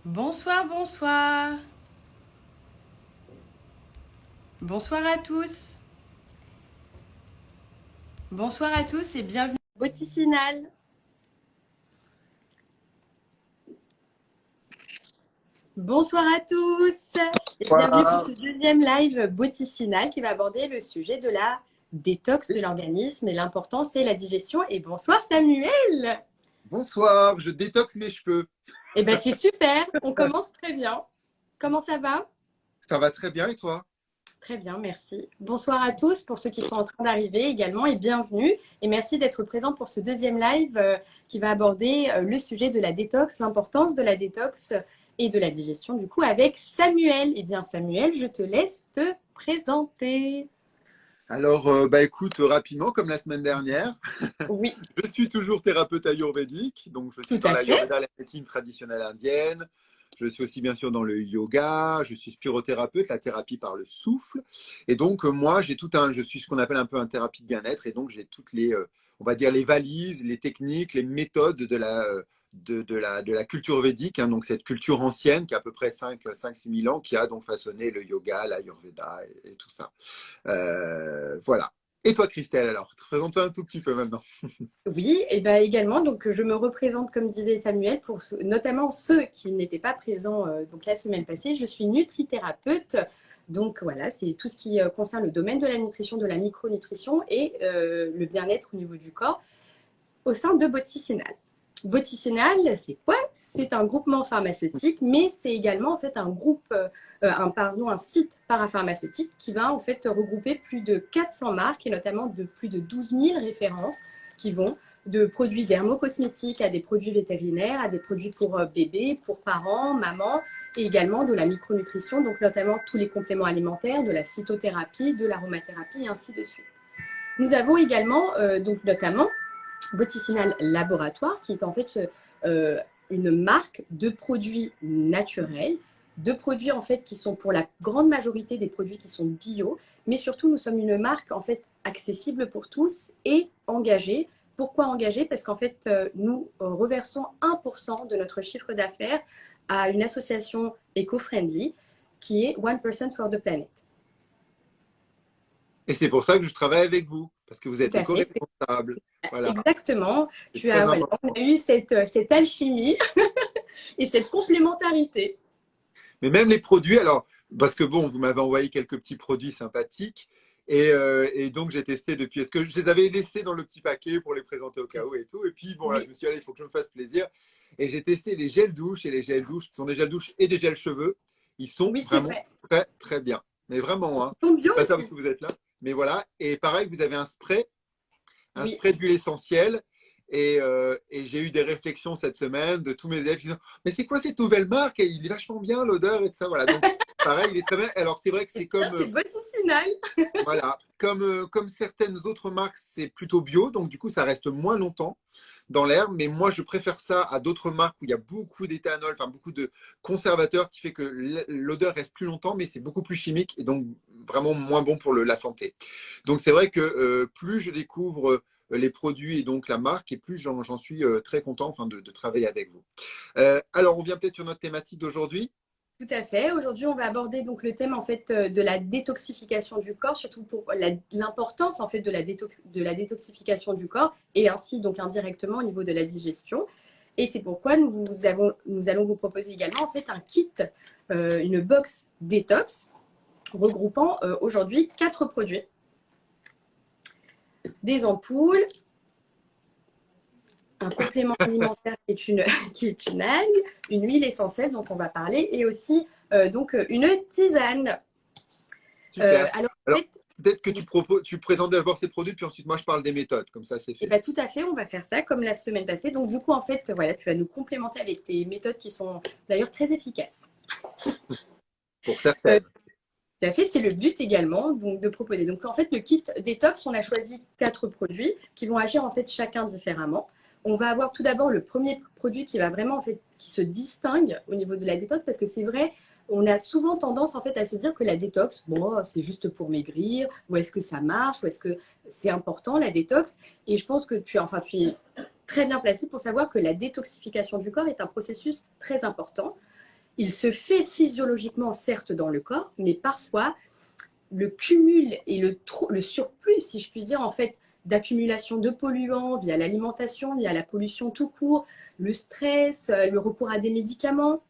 Bonsoir, bonsoir. Bonsoir à tous. Bonsoir à tous et bienvenue à Boticinal. Bonsoir à tous et bienvenue pour Bonsoir. ce deuxième live Boticinal qui va aborder le sujet de la détox de l'organisme et l'importance et la digestion. Et bonsoir Samuel. Bonsoir, je détoxe mes cheveux. Eh bien c'est super, on commence très bien. Comment ça va? Ça va très bien et toi? Très bien, merci. Bonsoir à tous pour ceux qui sont en train d'arriver également et bienvenue. Et merci d'être présents pour ce deuxième live qui va aborder le sujet de la détox, l'importance de la détox et de la digestion du coup avec Samuel. Eh bien Samuel, je te laisse te présenter. Alors, écoute, rapidement, comme la semaine dernière, Oui, je suis toujours thérapeute ayurvédique, donc je suis tout dans à fait. l'ayurveda, la médecine traditionnelle indienne. Je suis aussi bien sûr dans le yoga, je suis spirothérapeute, la thérapie par le souffle. Et donc, moi, je suis ce qu'on appelle un peu un thérapie de bien-être, et donc j'ai toutes les, on va dire, les valises, les techniques, les méthodes de la culture védique, hein, donc cette culture ancienne qui a à peu près 5 6 000 ans, qui a donc façonné le yoga, l'ayurveda et tout ça. Voilà. Et toi, Christelle, alors, présente-toi un tout petit peu maintenant. Oui, et bien également, donc je me représente comme disait Samuel, pour notamment ceux qui n'étaient pas présents donc la semaine passée. Je suis nutrithérapeute. Donc voilà, c'est tout ce qui concerne le domaine de la nutrition, de la micronutrition et le bien-être au niveau du corps au sein de Boticinal. Boticinal, c'est quoi? C'est un groupement pharmaceutique, mais c'est également en fait un groupe, un site parapharmaceutique qui va en fait regrouper plus de 400 marques et notamment de plus de 12 000 références qui vont de produits dermocosmétiques à des produits vétérinaires, à des produits pour bébés, pour parents, mamans, et également de la micronutrition, donc notamment tous les compléments alimentaires, de la phytothérapie, de l'aromathérapie et ainsi de suite. Nous avons également, donc notamment, Boticinal Laboratoire, qui est en fait une marque de produits naturels, de produits en fait qui sont pour la grande majorité des produits qui sont bio, mais surtout nous sommes une marque en fait accessible pour tous et engagée. Pourquoi engagée? Parce qu'en fait nous reversons 1% de notre chiffre d'affaires à une association éco-friendly qui est One Person for the Planet. Et c'est pour ça que je travaille avec vous, parce que vous Tout êtes à fait. éco-responsable. Voilà, Exactement. c'est très Voilà, on important. a eu cette alchimie et cette complémentarité. Mais même les produits, alors, parce que bon, vous m'avez envoyé quelques petits produits sympathiques, et donc j'ai testé depuis. Est-ce que je les avais laissés dans le petit paquet pour les présenter au cas où et tout. Et puis, bon, là, je Oui, me suis dit, allez, il faut que je me fasse plaisir. Et j'ai testé les gels douches, et les gels douches, qui sont des gels douches et des gels cheveux. Ils sont oui, c'est vraiment vrai. très, très bien. Mais vraiment, hein. Ils sont Je bio dis pas ça parce aussi. que vous êtes là. Mais voilà. Et pareil, vous avez un Oui. spray d'huile essentielle. Et j'ai eu des réflexions cette semaine de tous mes élèves qui disent mais c'est quoi cette nouvelle marque? Et il est vachement bien l'odeur et tout ça. Voilà. Donc, pareil, il est très bien. Alors, c'est vrai que Eh c'est bien, comme, c'est boticinal. voilà, comme certaines autres marques, c'est plutôt bio. Donc, du coup, ça reste moins longtemps dans l'air. Mais moi, je préfère ça à d'autres marques où il y a beaucoup d'éthanol, enfin, beaucoup de conservateurs qui fait que l'odeur reste plus longtemps, mais c'est beaucoup plus chimique et donc vraiment moins bon pour la santé. Donc, c'est vrai que plus je découvre les produits et donc la marque, et plus j'en suis très content enfin, de travailler avec vous. Alors, on vient peut-être sur notre thématique d'aujourd'hui. Tout à fait. Aujourd'hui, on va aborder donc le thème en fait de la détoxification du corps, surtout pour l'importance en fait de la détoxification du corps et ainsi donc indirectement au niveau de la digestion. Et c'est pourquoi nous allons vous proposer également en fait un kit, une box détox regroupant aujourd'hui 4 produits, des ampoules, un complément alimentaire qui est qui est une algue, une huile essentielle dont on va parler, et aussi donc une tisane. Super. Alors en Alors, fait, peut-être que oui, tu présentes d'abord ces produits, puis ensuite moi je parle des méthodes, comme ça c'est et fait. ben tout à fait, on va faire ça comme la semaine passée. Donc du coup en fait, voilà, tu vas nous complémenter avec tes méthodes qui sont d'ailleurs très efficaces. Pour Euh, certaines. Tout à fait, c'est le but également donc, de proposer. Donc en fait, le kit détox, on a choisi 4 produits qui vont agir en fait chacun différemment. On va avoir tout d'abord le premier produit qui va vraiment en fait qui se distingue au niveau de la détox parce que c'est vrai, on a souvent tendance en fait à se dire que la détox, bon, c'est juste pour maigrir, ou est-ce que ça marche, ou est-ce que c'est important la détox. Et je pense que tu es très bien placé pour savoir que la détoxification du corps est un processus très important il se fait physiologiquement, certes, dans le corps, mais parfois, le cumul et le surplus, si je puis dire, en fait, d'accumulation de polluants via l'alimentation, via la pollution tout court, le stress, le recours à des médicaments,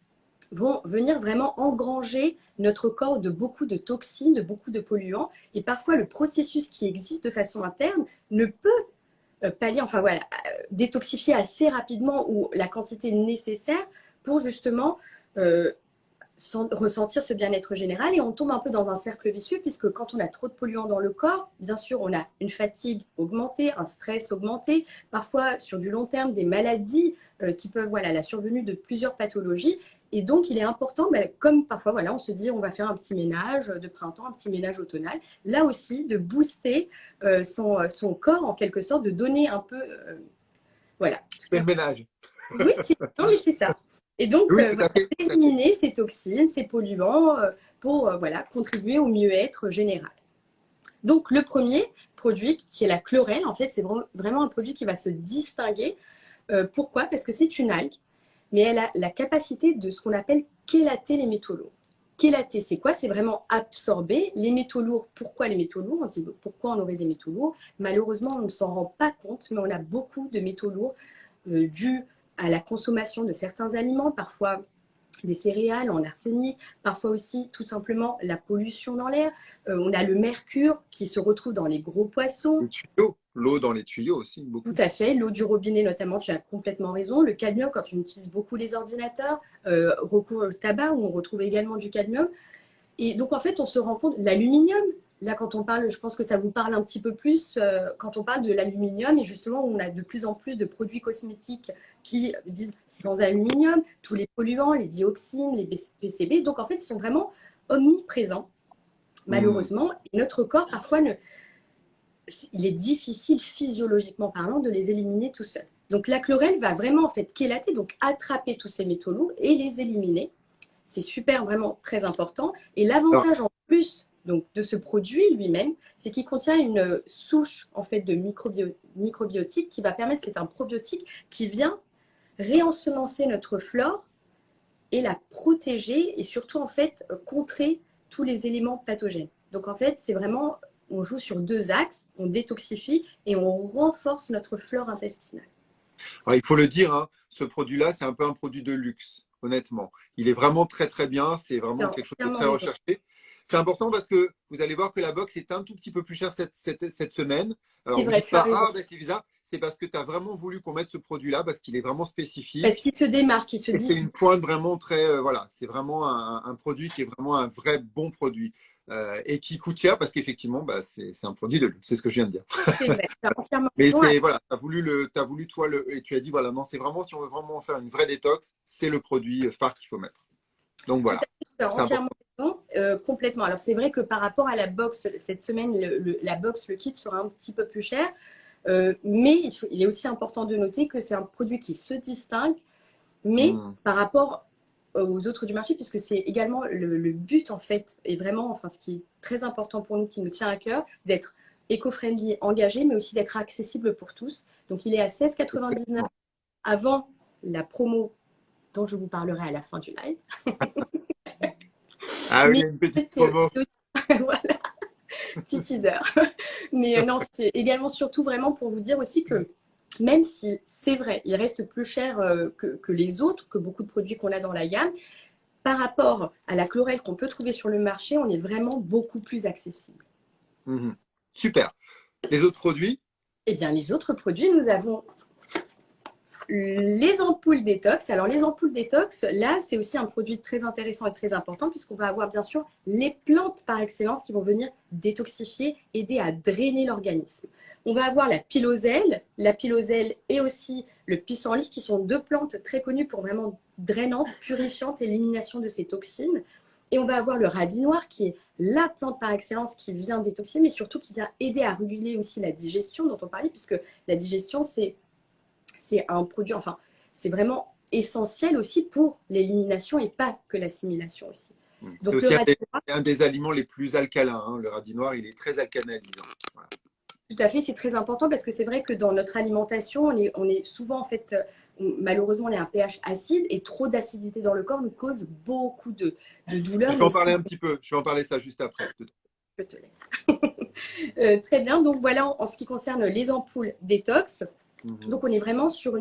vont venir vraiment engranger notre corps de beaucoup de toxines, de beaucoup de polluants. Et parfois, le processus qui existe de façon interne ne peut pallier, enfin voilà, détoxifier assez rapidement ou la quantité nécessaire pour justement ressentir ce bien-être général. Et on tombe un peu dans un cercle vicieux puisque quand on a trop de polluants dans le corps, bien sûr, on a une fatigue augmentée, un stress augmenté, parfois sur du long terme, des maladies qui peuvent, voilà, la survenue de plusieurs pathologies. Et donc, il est important, comme parfois, voilà, on se dit, on va faire un petit ménage de printemps, un petit ménage automnal, là aussi, de booster son corps, en quelque sorte, de donner un peu, voilà. C'est le ménage. Oui, non, mais c'est ça. Et donc, Oui, tout à fait. éliminer ces toxines, ces polluants pour voilà, contribuer au mieux-être général. Donc, le premier produit, qui est la chlorelle, en fait, c'est vraiment un produit qui va se distinguer. Pourquoi? Parce que c'est une algue, mais elle a la capacité de ce qu'on appelle chélater les métaux lourds. Chélater, c'est quoi? C'est vraiment absorber les métaux lourds. Pourquoi les métaux lourds? On dit pourquoi on aurait des métaux lourds? Malheureusement, on ne s'en rend pas compte, mais on a beaucoup de métaux lourds dus à la consommation de certains aliments, parfois des céréales en arsenic, parfois aussi tout simplement la pollution dans l'air. On a le mercure qui se retrouve dans les gros poissons. Les tuyaux, l'eau dans les tuyaux aussi, beaucoup. Tout à fait, l'eau du robinet notamment, tu as complètement raison. Le cadmium, quand on utilise beaucoup les ordinateurs, recours au tabac où on retrouve également du cadmium. Et donc en fait, on se rend compte, l'aluminium, là quand on parle, je pense que ça vous parle un petit peu plus, quand on parle de l'aluminium, et justement on a de plus en plus de produits cosmétiques qui disent sans aluminium, tous les polluants, les dioxines, les PCB, donc en fait ils sont vraiment omniprésents, malheureusement, et notre corps parfois, il est difficile physiologiquement parlant de les éliminer tout seul. Donc la chlorelle va vraiment en fait chélater, donc attraper tous ces métaux lourds et les éliminer. C'est super, vraiment très important. Et l'avantage en plus donc, de ce produit lui-même, c'est qu'il contient une souche en fait de microbiotique qui va permettre, c'est un probiotique qui vient réensemencer notre flore et la protéger et surtout en fait contrer tous les éléments pathogènes. Donc en fait, c'est vraiment, on joue sur deux axes, on détoxifie et on renforce notre flore intestinale. Alors, il faut le dire, hein, ce produit-là, c'est un peu un produit de luxe, honnêtement. Il est vraiment très, très bien. C'est vraiment quelque chose de très recherché. C'est important parce que vous allez voir que la box est un tout petit peu plus chère cette semaine. Alors, vous dites pas, c'est bizarre. C'est parce que tu as vraiment voulu qu'on mette ce produit-là parce qu'il est vraiment spécifique. Parce qu'il se démarque, il se dit. C'est une pointe vraiment très… voilà, c'est vraiment un produit qui est vraiment un vrai bon produit. Et qui coûte cher parce qu'effectivement, c'est un produit de luxe. C'est ce que je viens de dire. C'est vrai, tu as entièrement mais c'est, voilà, tu as voulu toi, et tu as dit, voilà, non, c'est vraiment, si on veut vraiment faire une vraie détox, c'est le produit phare qu'il faut mettre. Donc voilà. Tu as entièrement raison, complètement. Alors c'est vrai que par rapport à la box, cette semaine, la box, le kit sera un petit peu plus cher. Mais il est aussi important de noter que c'est un produit qui se distingue, mais par rapport aux autres du marché, puisque c'est également le but en fait, et vraiment, enfin, ce qui est très important pour nous, qui nous tient à cœur, d'être éco-friendly, engagé, mais aussi d'être accessible pour tous. Donc il est à 16,99 avant la promo dont je vous parlerai à la fin du live. Ah oui, il y a une petite promo. Voilà, petit teaser. Mais non, c'est également surtout vraiment pour vous dire aussi que même si c'est vrai, il reste plus cher que les autres, que beaucoup de produits qu'on a dans la gamme, par rapport à la chlorelle qu'on peut trouver sur le marché, on est vraiment beaucoup plus accessible. Super. Les autres produits? Eh bien, les autres produits, nous avons les ampoules détox. Alors, les ampoules détox, là, c'est aussi un produit très intéressant et très important puisqu'on va avoir bien sûr les plantes par excellence qui vont venir détoxifier, aider à drainer l'organisme. On va avoir la piloselle et aussi le pissenlit qui sont deux plantes très connues pour vraiment drainantes, purifiantes, élimination de ces toxines. Et on va avoir le radis noir qui est la plante par excellence qui vient détoxifier, mais surtout qui vient aider à réguler aussi la digestion dont on parlait, puisque la digestion, c'est un produit, enfin, c'est vraiment essentiel aussi pour l'élimination et pas que l'assimilation aussi. C'est aussi un des aliments les plus alcalins. Hein. Le radis noir, il est très alcalinisant. Voilà. Tout à fait, c'est très important parce que c'est vrai que dans notre alimentation, on est souvent en fait malheureusement, on a un pH acide et trop d'acidité dans le corps nous cause beaucoup de douleurs. Je vais en parler un petit peu. Je vais en parler ça juste après. Je te laisse. Très bien. Donc voilà en ce qui concerne les ampoules détox. Donc on est vraiment sur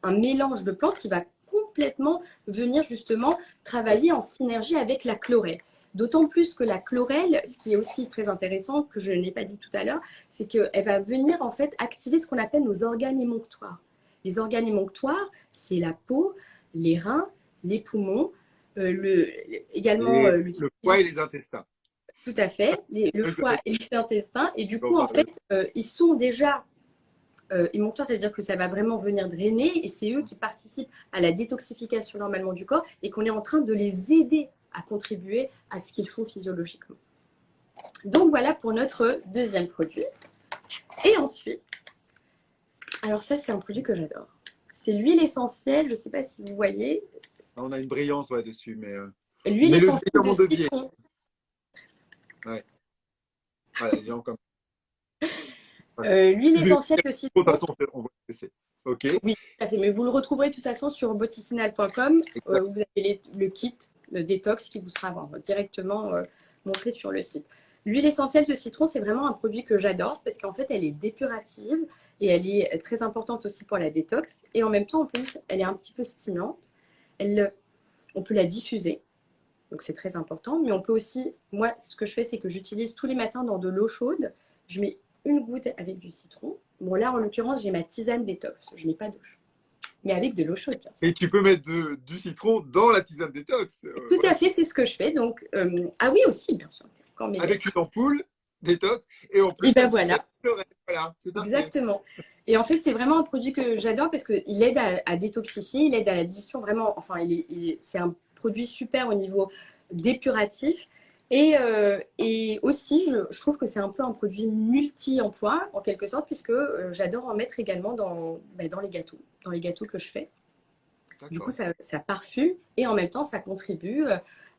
un mélange de plantes qui va complètement venir justement travailler en synergie avec la chlorelle. D'autant plus que la chlorelle, ce qui est aussi très intéressant, que je n'ai pas dit tout à l'heure, c'est qu'elle va venir en fait activer ce qu'on appelle nos organes émonctoires. Les organes émonctoires, c'est la peau, les reins, les poumons, également le foie et les intestins. Tout à fait, le foie et les intestins. Et du coup, en fait, ils sont déjà émonctoires, c'est-à-dire que ça va vraiment venir drainer et c'est eux qui participent à la détoxification normalement du corps et qu'on est en train de les aider à contribuer à ce qu'ils font physiologiquement. Donc voilà pour notre deuxième produit. Et ensuite, alors ça c'est un produit que j'adore. C'est l'huile essentielle, je ne sais pas si vous voyez. On a une brillance dessus, mais l'huile essentielle de citron. Ouais. Voilà, les gens comme l'huile essentielle de citron. De toute façon, on voit ce que c'est. Ok. Oui, tout à fait. Mais vous le retrouverez de toute façon sur boticinal.com. Vous avez le kit, le détox qui vous sera directement montré sur le site. L'huile essentielle de citron, c'est vraiment un produit que j'adore parce qu'en fait, elle est dépurative et elle est très importante aussi pour la détox. Et en même temps, en plus, elle est un petit peu stimulante. On peut la diffuser. Donc, c'est très important. Mais on peut aussi, moi, ce que je fais, c'est que j'utilise tous les matins dans de l'eau chaude. Je mets une goutte avec du citron. Bon, là, en l'occurrence, j'ai ma tisane détox. Je n'ai pas d'eau chaude. Mais avec de l'eau chaude, bien sûr. Et tu peux mettre du citron dans la tisane détox. Tout à fait, c'est ce que je fais. Donc, ah oui, aussi, bien sûr. Avec une ampoule détox et en plus, et ben voilà. Exactement. Et en fait, c'est vraiment un produit que j'adore parce qu'il aide à détoxifier, il aide à la digestion vraiment. Enfin, c'est un produit super au niveau dépuratif. Et aussi, je trouve que c'est un peu un produit multi-emploi, en quelque sorte, puisque j'adore en mettre également dans les gâteaux que je fais. Du coup, ça parfume et en même temps, ça contribue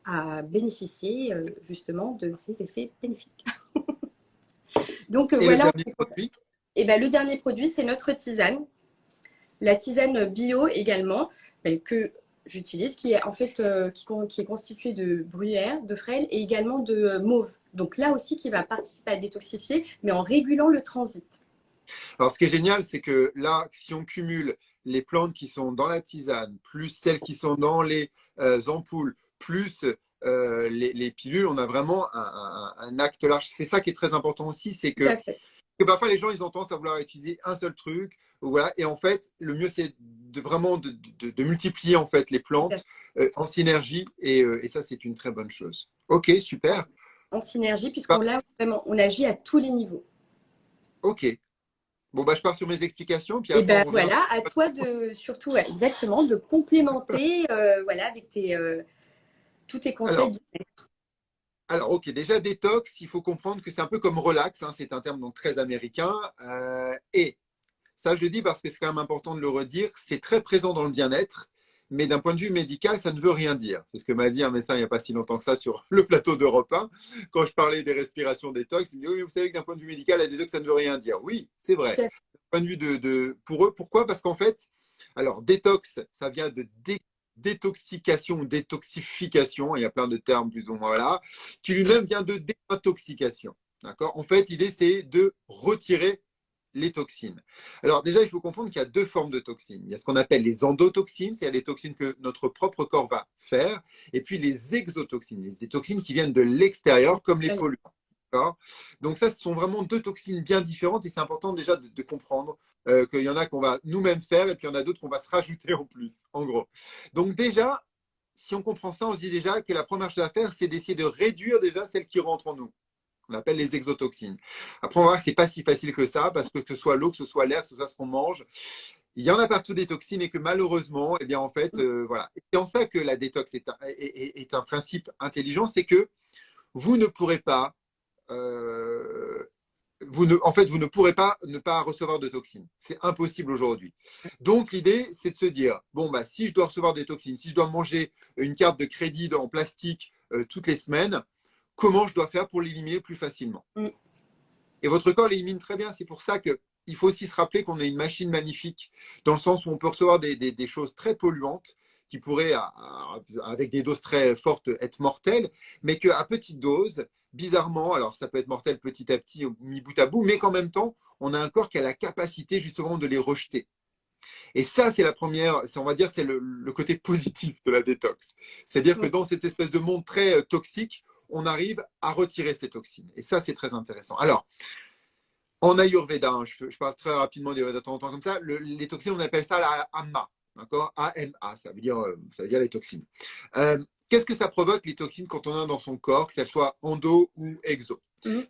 à bénéficier justement de ces effets bénéfiques. Donc voilà. Le dernier produit, c'est notre tisane. La tisane bio également, que j'utilise, qui est en fait qui est constituée de bruyère, de frêle et également de mauve. Donc là aussi, qui va participer à détoxifier, mais en régulant le transit. Alors, ce qui est génial, c'est que là, si on cumule les plantes qui sont dans la tisane, plus celles qui sont dans les ampoules, plus les pilules, on a vraiment un acte large. C'est ça qui est très important aussi, c'est que parfois les gens ils ont tendance à vouloir utiliser un seul truc, voilà. Et en fait, le mieux c'est de multiplier en fait les plantes en synergie et ça c'est une très bonne chose. Ok, super. En synergie, puisqu'on on agit à tous les niveaux. Ok. Bon, je pars sur mes explications. Puis après, voilà, à toi surtout, exactement, de complémenter avec tous tes conseils bien-être. Alors, ok, déjà, détox, il faut comprendre que c'est un peu comme relax, hein, c'est un terme donc très américain. Et ça, je le dis parce que c'est quand même important de le redire, c'est très présent dans le bien-être, mais d'un point de vue médical, ça ne veut rien dire. C'est ce que m'a dit un médecin il n'y a pas si longtemps que ça sur le plateau d'Europe 1, quand je parlais des respirations détox. Il me dit, oui, vous savez que d'un point de vue médical, la détox, ça ne veut rien dire. Oui, c'est vrai. D'un point de vue pour eux, pourquoi? Parce qu'en fait, alors, détox, ça vient de détoxication ou détoxification, il y a plein de termes plus ou moins là, qui lui-même vient de désintoxication. D'accord? En fait, l'idée, c'est de retirer les toxines. Alors déjà, il faut comprendre qu'il y a deux formes de toxines. Il y a ce qu'on appelle les endotoxines, c'est-à-dire les toxines que notre propre corps va faire, et puis les exotoxines, les toxines qui viennent de l'extérieur, comme les polluants. Donc ça, ce sont vraiment deux toxines bien différentes et c'est important déjà de comprendre qu'il y en a qu'on va nous-mêmes faire et puis il y en a d'autres qu'on va se rajouter en plus, en gros. Donc déjà, si on comprend ça, on se dit déjà que la première chose à faire, c'est d'essayer de réduire déjà celles qui rentrent en nous. On appelle les exotoxines. Après, on va voir que ce n'est pas si facile que ça parce que ce soit l'eau, que ce soit l'air, que ce soit ce qu'on mange, il y en a partout des toxines et que malheureusement, eh bien en fait, voilà. Et c'est en ça que la détox est un principe intelligent, c'est que vous ne pourrez pas vous ne pourrez pas ne pas recevoir de toxines. C'est impossible aujourd'hui. Donc, l'idée, c'est de se dire, bon, si je dois recevoir des toxines, si je dois manger une carte de crédit en plastique toutes les semaines, comment je dois faire pour l'éliminer plus facilement? Et votre corps l'élimine très bien. C'est pour ça qu'il il faut aussi se rappeler qu'on est une machine magnifique, dans le sens où on peut recevoir des choses très polluantes qui pourraient, avec des doses très fortes, être mortelles, mais qu'à petite dose, bizarrement, alors ça peut être mortel petit à petit, mis bout à bout, mais qu'en même temps, on a un corps qui a la capacité justement de les rejeter. Et ça, c'est la première, on va dire, c'est le côté positif de la détox. C'est-à-dire que Oui. dans cette espèce de monde très toxique, on arrive à retirer ces toxines. Et ça, c'est très intéressant. Alors, en Ayurveda, hein, je parle très rapidement de temps en temps comme ça, les toxines, on appelle ça la AMA. D'accord? AMA, ça veut dire les toxines. Qu'est-ce que ça provoque, les toxines, quand on a dans son corps, que ce soit endo ou exo?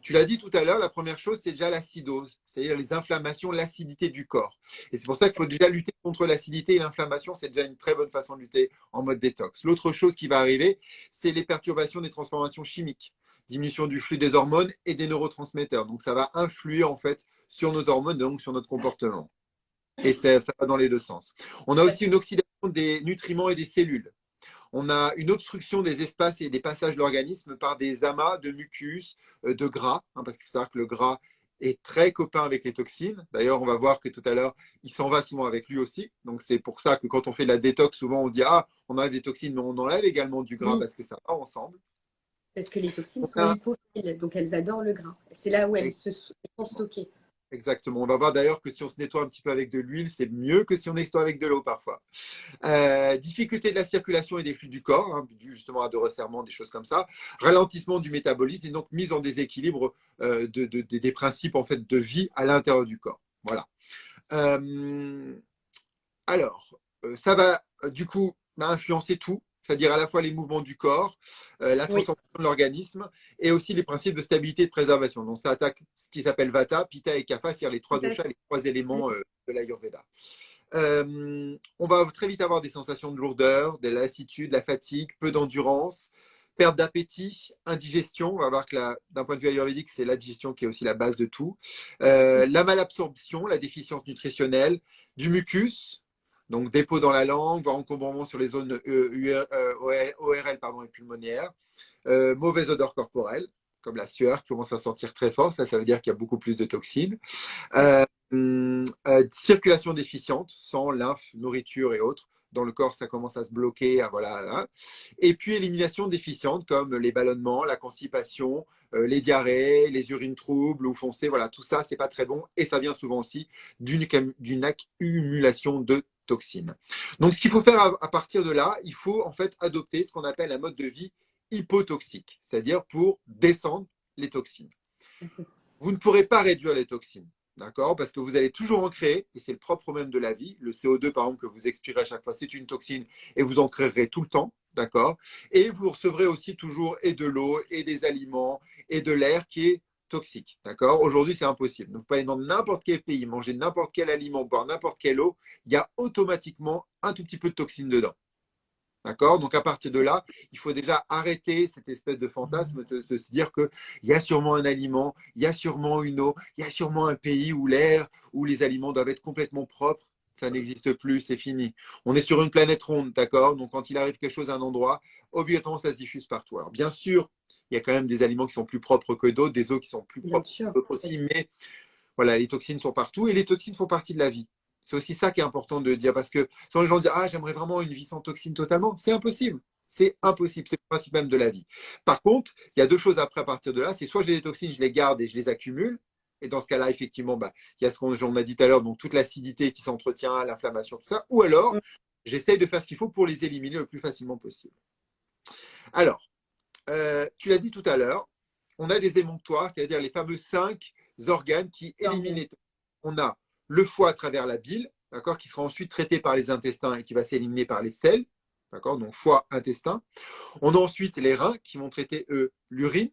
Tu l'as dit tout à l'heure, la première chose, c'est déjà l'acidose, c'est-à-dire les inflammations, l'acidité du corps. Et c'est pour ça qu'il faut déjà lutter contre l'acidité et l'inflammation. C'est déjà une très bonne façon de lutter en mode détox. L'autre chose qui va arriver, c'est les perturbations des transformations chimiques, diminution du flux des hormones et des neurotransmetteurs. Donc, ça va influer en fait sur nos hormones et donc sur notre comportement. Et ça va dans les deux sens. On a aussi une oxydation des nutriments et des cellules. On a une obstruction des espaces et des passages de l'organisme par des amas de mucus, de gras, hein, parce qu'il faut savoir que le gras est très copain avec les toxines. D'ailleurs, on va voir que tout à l'heure, il s'en va souvent avec lui aussi. Donc, c'est pour ça que quand on fait de la détox, souvent on dit ah, on enlève des toxines, mais on enlève également du gras Oui, parce que ça va ensemble. parce que les toxines On sont a lipophiles, donc elles adorent le gras. C'est là où elles sont stockées. exactement. On va voir d'ailleurs que si on se nettoie un petit peu avec de l'huile, c'est mieux que si on se nettoie avec de l'eau parfois. Difficulté de la circulation et des flux du corps, hein, dû justement à de resserrements, des choses comme ça. Ralentissement du métabolisme et donc mise en déséquilibre des principes en fait de vie à l'intérieur du corps. Voilà. Euh, alors, ça va du coup influencer tout, c'est-à-dire à la fois les mouvements du corps, la Oui, transformation de l'organisme et aussi les principes de stabilité et de préservation. Donc, ça attaque ce qui s'appelle Vata, Pitta et Kapha, c'est-à-dire les trois tout à doshas, fait. les trois éléments de l'Ayurveda. On va très vite avoir des sensations de lourdeur, de la lassitude, de la fatigue, peu d'endurance, perte d'appétit, indigestion. On va voir que d'un point de vue ayurvédique, c'est la digestion qui est aussi la base de tout. La malabsorption, la déficience nutritionnelle, du mucus, donc dépôt dans la langue, voire encombrement sur les zones ORL pardon, et pulmonaires, mauvaise odeur corporelle, comme la sueur qui commence à sortir très fort, ça veut dire qu'il y a beaucoup plus de toxines. Euh, Circulation déficiente, sang, lymphe, nourriture et autres. Dans le corps, ça commence à se bloquer. Voilà, hein. Et puis, élimination déficiente, comme les ballonnements, la constipation, les diarrhées, les urines troubles ou foncées. Voilà, tout ça, c'est pas très bon. Et ça vient souvent aussi d'une accumulation de toxines. Donc, ce qu'il faut faire à partir de là, il faut en fait adopter ce qu'on appelle un mode de vie hypotoxique, c'est-à-dire pour descendre les toxines. Vous ne pourrez pas réduire les toxines. D'accord? Parce que vous allez toujours en créer, et c'est le propre même de la vie. Le CO2, par exemple, que vous expirez à chaque fois, c'est une toxine, et vous en créerez tout le temps. D'accord? Et vous recevrez aussi toujours et de l'eau, et des aliments, et de l'air qui est toxique. D'accord? Aujourd'hui, c'est impossible. Donc, vous pouvez aller dans n'importe quel pays, manger n'importe quel aliment, boire n'importe quelle eau, il y a automatiquement un tout petit peu de toxines dedans. D'accord? Donc, à partir de là, il faut déjà arrêter cette espèce de fantasme de se dire qu'il y a sûrement un aliment, il y a sûrement une eau, il y a sûrement un pays où l'air, où les aliments doivent être complètement propres. Ça n'existe plus, c'est fini. On est sur une planète ronde, d'accord? Donc, quand il arrive quelque chose à un endroit, obligatoirement, ça se diffuse partout. Alors, bien sûr, il y a quand même des aliments qui sont plus propres que d'autres, des eaux qui sont plus Bien propres sûr. que d'autres aussi, mais voilà, les toxines sont partout et les toxines font partie de la vie. C'est aussi ça qui est important de dire parce que souvent les gens se disent ah, j'aimerais vraiment une vie sans toxines totalement. C'est impossible. C'est impossible. C'est le principe même de la vie. Par contre, il y a deux choses après à partir de là. C'est soit j'ai des toxines, je les garde et je les accumule. Et dans ce cas-là, effectivement, il y a ce qu'on a dit tout à l'heure, donc toute l'acidité qui s'entretient, l'inflammation, tout ça. Ou alors, j'essaye de faire ce qu'il faut pour les éliminer le plus facilement possible. Alors, tu l'as dit tout à l'heure, on a les émonctoires, c'est-à-dire les fameux 5 organes qui éliminent les toxines. On a le foie à travers la bile, d'accord, qui sera ensuite traité par les intestins et qui va s'éliminer par les selles, d'accord, donc foie, intestin. On a ensuite les reins qui vont traiter, eux, l'urine.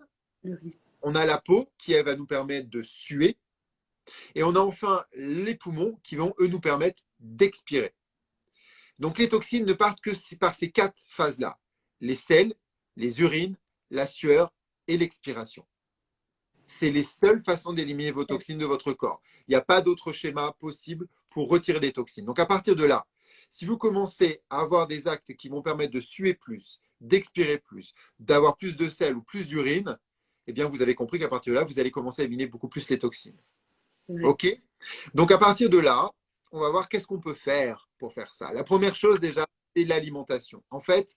On a la peau qui, elle, va nous permettre de suer. Et on a enfin les poumons qui vont, eux, nous permettre d'expirer. Donc, les toxines ne partent que par ces 4 phases-là. Les selles, les urines, la sueur et l'expiration. C'est les seules façons d'éliminer vos toxines de votre corps. Il n'y a pas d'autre schéma possible pour retirer des toxines. Donc, à partir de là, si vous commencez à avoir des actes qui vont permettre de suer plus, d'expirer plus, d'avoir plus de sel ou plus d'urine, eh bien, vous avez compris qu'à partir de là, vous allez commencer à éliminer beaucoup plus les toxines. Ouais. OK? Donc, à partir de là, on va voir qu'est-ce qu'on peut faire pour faire ça. La première chose, déjà, c'est l'alimentation. En fait,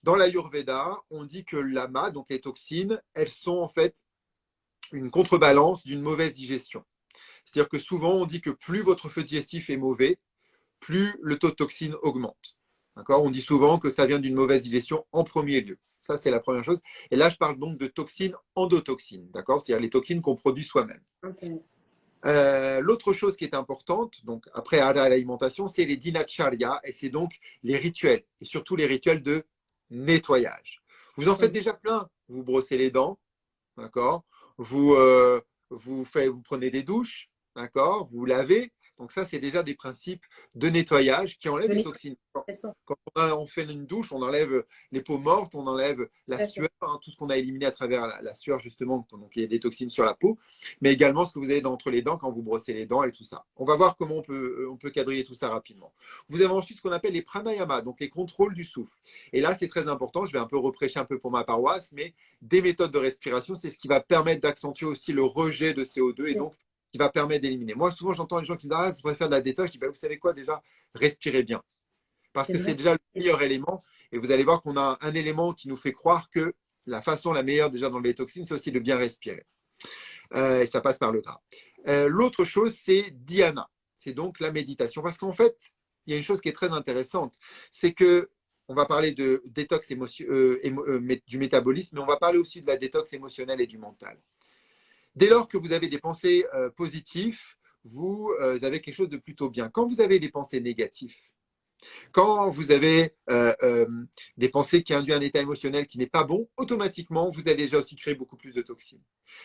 dans l'Ayurveda, on dit que l'ama, donc les toxines, elles sont en fait une contrebalance d'une mauvaise digestion. C'est-à-dire que souvent, on dit que plus votre feu digestif est mauvais, plus le taux de toxines augmente. D'accord? On dit souvent que ça vient d'une mauvaise digestion en premier lieu. Ça, c'est la première chose. Et là, je parle donc de toxines endotoxines. D'accord? C'est-à-dire les toxines qu'on produit soi-même. Ok. L'autre chose qui est importante, donc après à l'alimentation, c'est les dinacharya, et c'est donc les rituels, et surtout les rituels de nettoyage. Vous en faites déjà plein. Vous brossez les dents, d'accord? Vous prenez des douches, d'accord? Vous lavez. Donc ça, c'est déjà des principes de nettoyage qui enlèvent De les nettoyer. toxines. Quand on fait une douche, on enlève les peaux mortes, on enlève la Tout à fait. sueur, hein, tout ce qu'on a éliminé à travers la sueur, justement. Donc il y a des toxines sur la peau, mais également ce que vous avez entre les dents quand vous brossez les dents et tout ça. On va voir comment on peut quadriller tout ça rapidement. Vous avez ensuite ce qu'on appelle les pranayama, donc les contrôles du souffle. Et là, c'est très important. Je vais un peu reprêcher un peu pour ma paroisse, mais des méthodes de respiration, c'est ce qui va permettre d'accentuer aussi le rejet de CO2 et donc qui va permettre d'éliminer. Moi, souvent, j'entends les gens qui me disent ah, je voudrais faire de la détox. Je dis bah, vous savez quoi, déjà, respirez bien. Parce C'est que c'est vrai. déjà le meilleur élément. Et vous allez voir qu'on a un élément qui nous fait croire que la façon la meilleure déjà d'enlever les toxines, c'est aussi de bien respirer. Et ça passe par le gras. L'autre chose, c'est dhyana. C'est donc la méditation. Parce qu'en fait, il y a une chose qui est très intéressante, c'est que on va parler de détox du métabolisme, mais on va parler aussi de la détox émotionnelle et du mental. Dès lors que vous avez des pensées positives, vous avez quelque chose de plutôt bien. Quand vous avez des pensées négatives, quand vous avez des pensées qui induisent un état émotionnel qui n'est pas bon, automatiquement, vous allez déjà aussi créer beaucoup plus de toxines.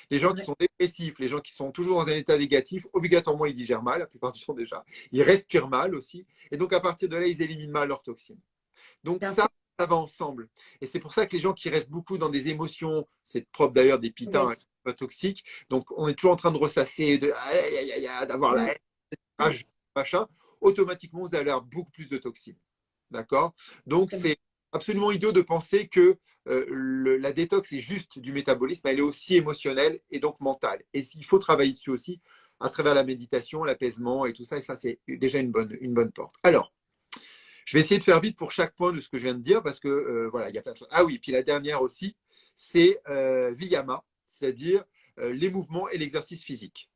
Les gens qui sont dépressifs, les gens qui sont toujours dans un état négatif, obligatoirement, ils digèrent mal, la plupart du temps déjà. Ils respirent mal aussi. Et donc, à partir de là, ils éliminent mal leurs toxines. Donc, Bien ça, sûr. ça va ensemble. Et c'est pour ça que les gens qui restent beaucoup dans des émotions, c'est propre d'ailleurs des pitins Négatif. pas toxiques, donc on est toujours en train de ressasser, d'avoir la haine, rage, machin, automatiquement, vous allez avoir beaucoup plus de toxines. D'accord? Donc, Très bien. c'est absolument idiot de penser que la détox est juste du métabolisme, elle est aussi émotionnelle et donc mentale. Et il faut travailler dessus aussi à travers la méditation, l'apaisement et tout ça. Et ça, c'est déjà une bonne porte. Alors, je vais essayer de faire vite pour chaque point de ce que je viens de dire parce que voilà, il y a plein de choses. Ah oui, puis la dernière aussi, c'est Viyama, c'est-à-dire les mouvements et l'exercice physique.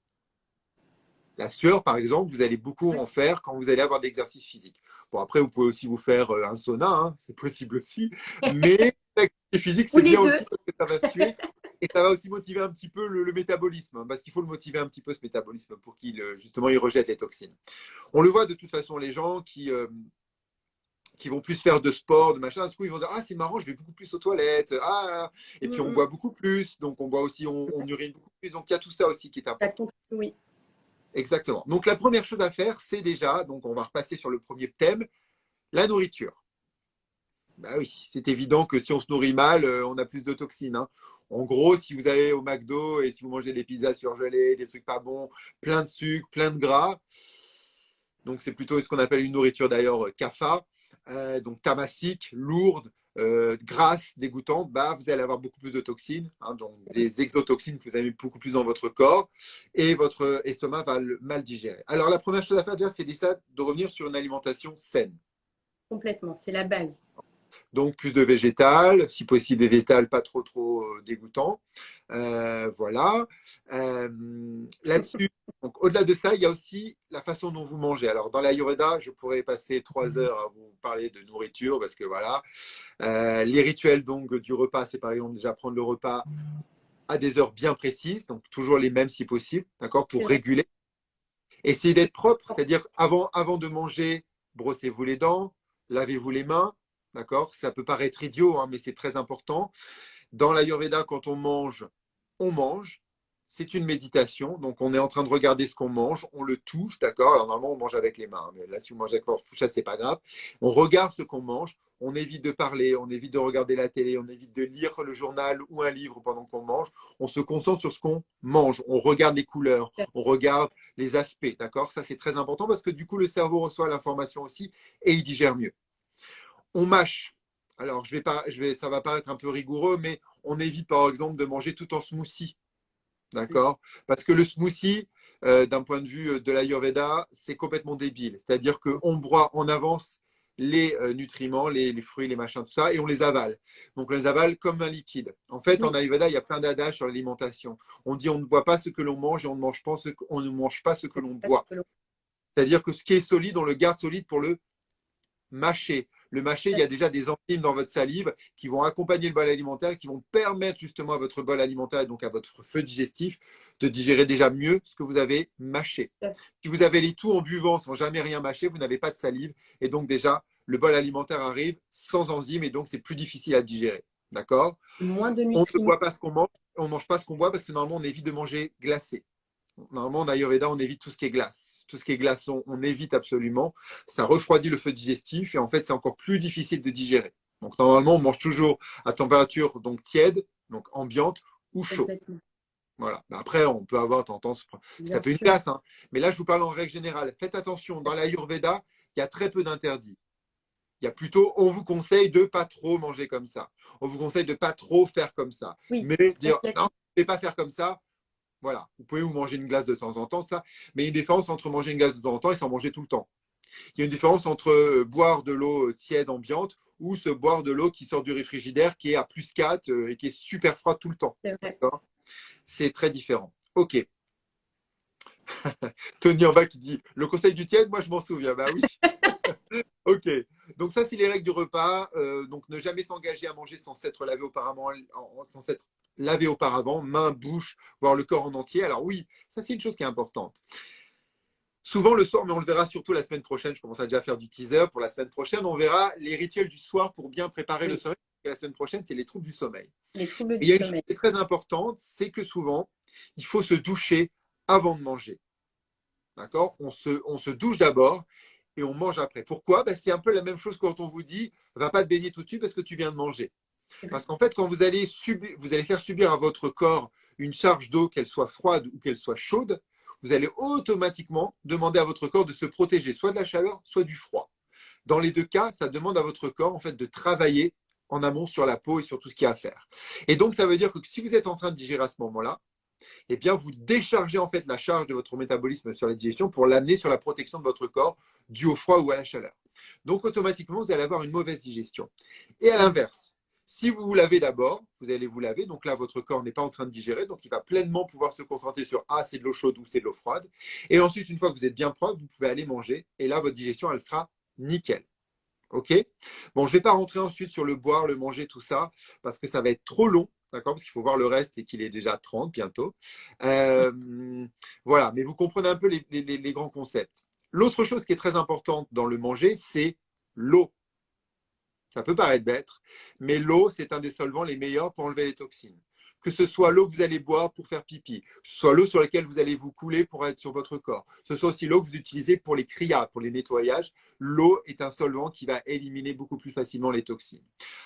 La sueur, par exemple, vous allez beaucoup en faire quand vous allez avoir de l'exercice physique. Bon, après, vous pouvez aussi vous faire un sauna, hein, c'est possible aussi. Mais l'activité physique, Ou c'est les bien deux. aussi parce que ça va suer et ça va aussi motiver un petit peu le métabolisme, hein, parce qu'il faut le motiver un petit peu, ce métabolisme, pour qu'il, justement, il rejette les toxines. On le voit de toute façon, les gens qui vont plus faire de sport, de machin, à ce coup, ils vont dire ah, c'est marrant, je vais beaucoup plus aux toilettes. Ah, et puis on boit beaucoup plus, donc on boit aussi, on urine beaucoup plus. Donc il y a tout ça aussi qui est Ça important. compte. Oui. Exactement. Donc la première chose à faire, c'est déjà, donc on va repasser sur le premier thème, la nourriture. Bah oui, c'est évident que si on se nourrit mal, on a plus de toxines, hein. En gros, si vous allez au McDo et si vous mangez des pizzas surgelées, des trucs pas bons, plein de sucre, plein de gras, donc c'est plutôt ce qu'on appelle une nourriture d'ailleurs kapha, donc tabassique, lourde, grasse, dégoûtante, bah, vous allez avoir beaucoup plus de toxines, hein, donc des exotoxines que vous avez beaucoup plus dans votre corps, et votre estomac va le mal digérer. Alors la première chose à faire déjà, c'est de revenir sur une alimentation saine. Complètement. C'est la base. Donc plus de végétal, si possible des végétales pas trop dégoûtants. Voilà. Là-dessus, donc au-delà de ça, il y a aussi la façon dont vous mangez. Alors dans l'Ayurveda, je pourrais passer 3 heures à vous parler de nourriture parce que voilà. Les rituels donc du repas, c'est par exemple déjà prendre le repas à des heures bien précises, donc toujours les mêmes si possible, d'accord, C'est pour vrai. réguler. Essayez d'être propre, c'est-à-dire avant de manger, brossez-vous les dents, lavez-vous les mains, d'accord? Ça peut paraître idiot, hein, mais c'est très important. Dans l'Ayurveda, quand on mange, on mange. C'est une méditation, donc on est en train de regarder ce qu'on mange, on le touche, d'accord? Alors normalement, on mange avec les mains, mais là, si vous mangez avec force touche, c'est pas grave. On regarde ce qu'on mange, on évite de parler, on évite de regarder la télé, on évite de lire le journal ou un livre pendant qu'on mange. On se concentre sur ce qu'on mange, on regarde les couleurs, on regarde les aspects, d'accord? Ça, c'est très important parce que du coup, le cerveau reçoit l'information aussi et il digère mieux. On mâche. Alors, ça va paraître un peu rigoureux, mais on évite par exemple de manger tout en smoothie. D'accord? Parce que le smoothie, d'un point de vue de l'Ayurveda, c'est complètement débile. C'est-à-dire qu'on broie en avance les nutriments, les fruits, les machins, tout ça, et on les avale. Donc, on les avale comme un liquide. En fait, en Oui, Ayurveda, il y a plein d'adages sur l'alimentation. On dit on ne boit pas ce que l'on mange et on ne mange pas on ne mange pas ce que l'on boit. C'est-à-dire que ce qui est solide, on le garde solide pour le mâcher. Le mâcher, il y a déjà des enzymes dans votre salive qui vont accompagner le bol alimentaire, qui vont permettre justement à votre bol alimentaire, donc à votre feu digestif, de digérer déjà mieux ce que vous avez mâché. Si vous avez les tout en buvant sans jamais rien mâcher, vous n'avez pas de salive. Et donc déjà, le bol alimentaire arrive sans enzymes et donc c'est plus difficile à digérer. D'accord? moins de On ne nutriments. boit pas ce qu'on mange, on ne mange pas ce qu'on boit parce que normalement on évite de manger glacé. Normalement, en Ayurveda, on évite tout ce qui est glace. Tout ce qui est glaçon, on évite absolument. Ça refroidit le feu digestif et en fait, c'est encore plus difficile de digérer. Donc, normalement, on mange toujours à température donc tiède, donc ambiante ou chaud. Complètement. Voilà. Après, on peut avoir tendance, ça Bien peut une sûr. glace, hein. Mais là, je vous parle en règle générale. Faites attention, dans l'Ayurveda, il y a très peu d'interdits. Il y a plutôt, on vous conseille de pas trop manger comme ça. On vous conseille de pas trop faire comme ça. Oui, Mais dire, non, complètement. je ne vais pas faire comme ça, voilà, vous pouvez vous manger une glace de temps en temps, ça, mais il y a une différence entre manger une glace de temps en temps et s'en manger tout le temps. Il y a une différence entre boire de l'eau tiède ambiante ou se boire de l'eau qui sort du réfrigérateur qui est à plus 4 et qui est super froide tout le temps. C'est vrai. D'accord? C'est très différent. Ok. Tony en bas qui dit le conseil du tiède, moi je m'en souviens. Bah oui. Ok. Donc ça, c'est les règles du repas. Donc ne jamais s'engager à manger sans s'être lavé auparavant, sans s'être lavé auparavant, main, bouche, voire le corps en entier. Alors oui, ça c'est une chose qui est importante. Souvent le soir, mais on le verra surtout la semaine prochaine, je commence à déjà faire du teaser pour la semaine prochaine, on verra les rituels du soir pour bien préparer le Oui, sommeil. La semaine prochaine, c'est les troubles du sommeil. les troubles Et du il y a une chose sommeil. qui est très importante, c'est que souvent, il faut se doucher avant de manger. D'accord? On se douche d'abord et on mange après. Pourquoi? Ben, c'est un peu la même chose quand on vous dit va pas te baigner tout de suite parce que tu viens de manger. Parce qu'en fait, quand vous allez faire subir à votre corps une charge d'eau, qu'elle soit froide ou qu'elle soit chaude, vous allez automatiquement demander à votre corps de se protéger, soit de la chaleur, soit du froid. Dans les deux cas, ça demande à votre corps en fait de travailler en amont sur la peau et sur tout ce qu'il y a à faire. Et donc, ça veut dire que si vous êtes en train de digérer à ce moment-là, eh bien, vous déchargez en fait la charge de votre métabolisme sur la digestion pour l'amener sur la protection de votre corps dû au froid ou à la chaleur. Donc, automatiquement, vous allez avoir une mauvaise digestion. Et à l'inverse, si vous vous lavez d'abord, vous allez vous laver. Donc là, votre corps n'est pas en train de digérer. Donc, il va pleinement pouvoir se concentrer sur ah, c'est de l'eau chaude ou c'est de l'eau froide. Et ensuite, une fois que vous êtes bien propre, vous pouvez aller manger. Et là, votre digestion, elle sera nickel. OK? Bon, je ne vais pas rentrer ensuite sur le boire, le manger, tout ça, parce que ça va être trop long. D'accord? Parce qu'il faut voir le reste et qu'il est déjà 30 bientôt. Voilà, mais vous comprenez un peu les grands concepts. L'autre chose qui est très importante dans le manger, c'est l'eau. Ça peut paraître bête, mais l'eau, c'est un des solvants les meilleurs pour enlever les toxines. Que ce soit l'eau que vous allez boire pour faire pipi, que ce soit l'eau sur laquelle vous allez vous couler pour être sur votre corps, que ce soit aussi l'eau que vous utilisez pour les kriyas, pour les nettoyages, l'eau est un solvant qui va éliminer beaucoup plus facilement les toxines.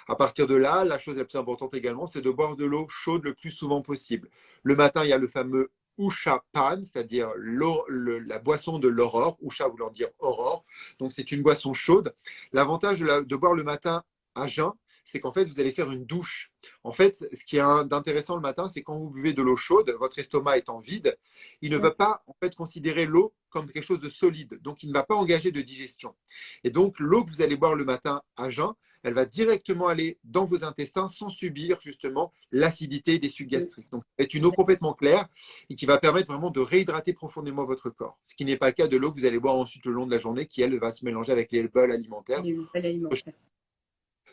À partir de là, la chose la plus importante également, c'est de boire de l'eau chaude le plus souvent possible. Le matin, il y a le fameux Usha Pan, c'est-à-dire la boisson de l'aurore, Usha voulant dire aurore, donc c'est une boisson chaude. L'avantage de boire le matin à jeun, c'est qu'en fait, vous allez faire une douche. En fait, ce qui est d'intéressant le matin, c'est quand vous buvez de l'eau chaude, votre estomac étant vide, il ne va pas en fait considérer l'eau comme quelque chose de solide. Donc, il ne va pas engager de digestion. Et donc, l'eau que vous allez boire le matin à jeun, elle va directement aller dans vos intestins sans subir justement l'acidité des sucs gastriques. Donc, ça va être une eau complètement claire et qui va permettre vraiment de réhydrater profondément votre corps. Ce qui n'est pas le cas de l'eau que vous allez boire ensuite le long de la journée, qui elle va se mélanger avec les bols alimentaires. Les bols alimentaires.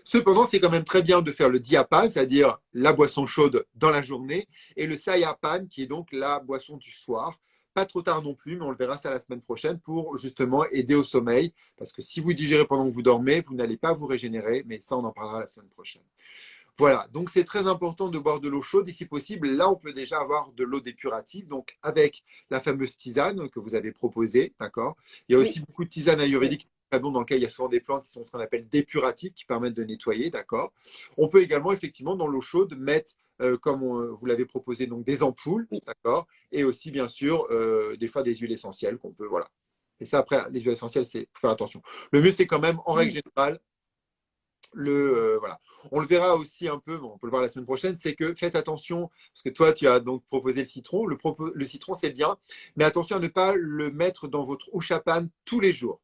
Cependant, c'est quand même très bien de faire le diapan, c'est-à-dire la boisson chaude dans la journée, et le sayapan, qui est donc la boisson du soir. Pas trop tard non plus, mais on le verra ça la semaine prochaine pour justement aider au sommeil. Parce que si vous digérez pendant que vous dormez, vous n'allez pas vous régénérer, mais ça, on en parlera la semaine prochaine. Voilà, donc c'est très important de boire de l'eau chaude et si possible, là on peut déjà avoir de l'eau dépurative, donc avec la fameuse tisane que vous avez proposée, d'accord? Il y a aussi Oui, beaucoup de tisanes ayurvédiques dans lesquelles il y a souvent des plantes qui sont ce qu'on appelle dépuratives, qui permettent de nettoyer, d'accord? On peut également effectivement dans l'eau chaude mettre, comme vous l'avez proposé, donc des ampoules, oui. d'accord? Et aussi bien sûr des fois des huiles essentielles qu'on peut, voilà. Et ça après, les huiles essentielles, c'est faut faire attention. Le mieux c'est quand même en règle Oui. générale Voilà. On le verra aussi un peu, bon, on peut le voir la semaine prochaine, c'est que faites attention, parce que toi, tu as donc proposé le citron. Le citron, c'est bien, mais attention à ne pas le mettre dans votre houchapan tous les jours.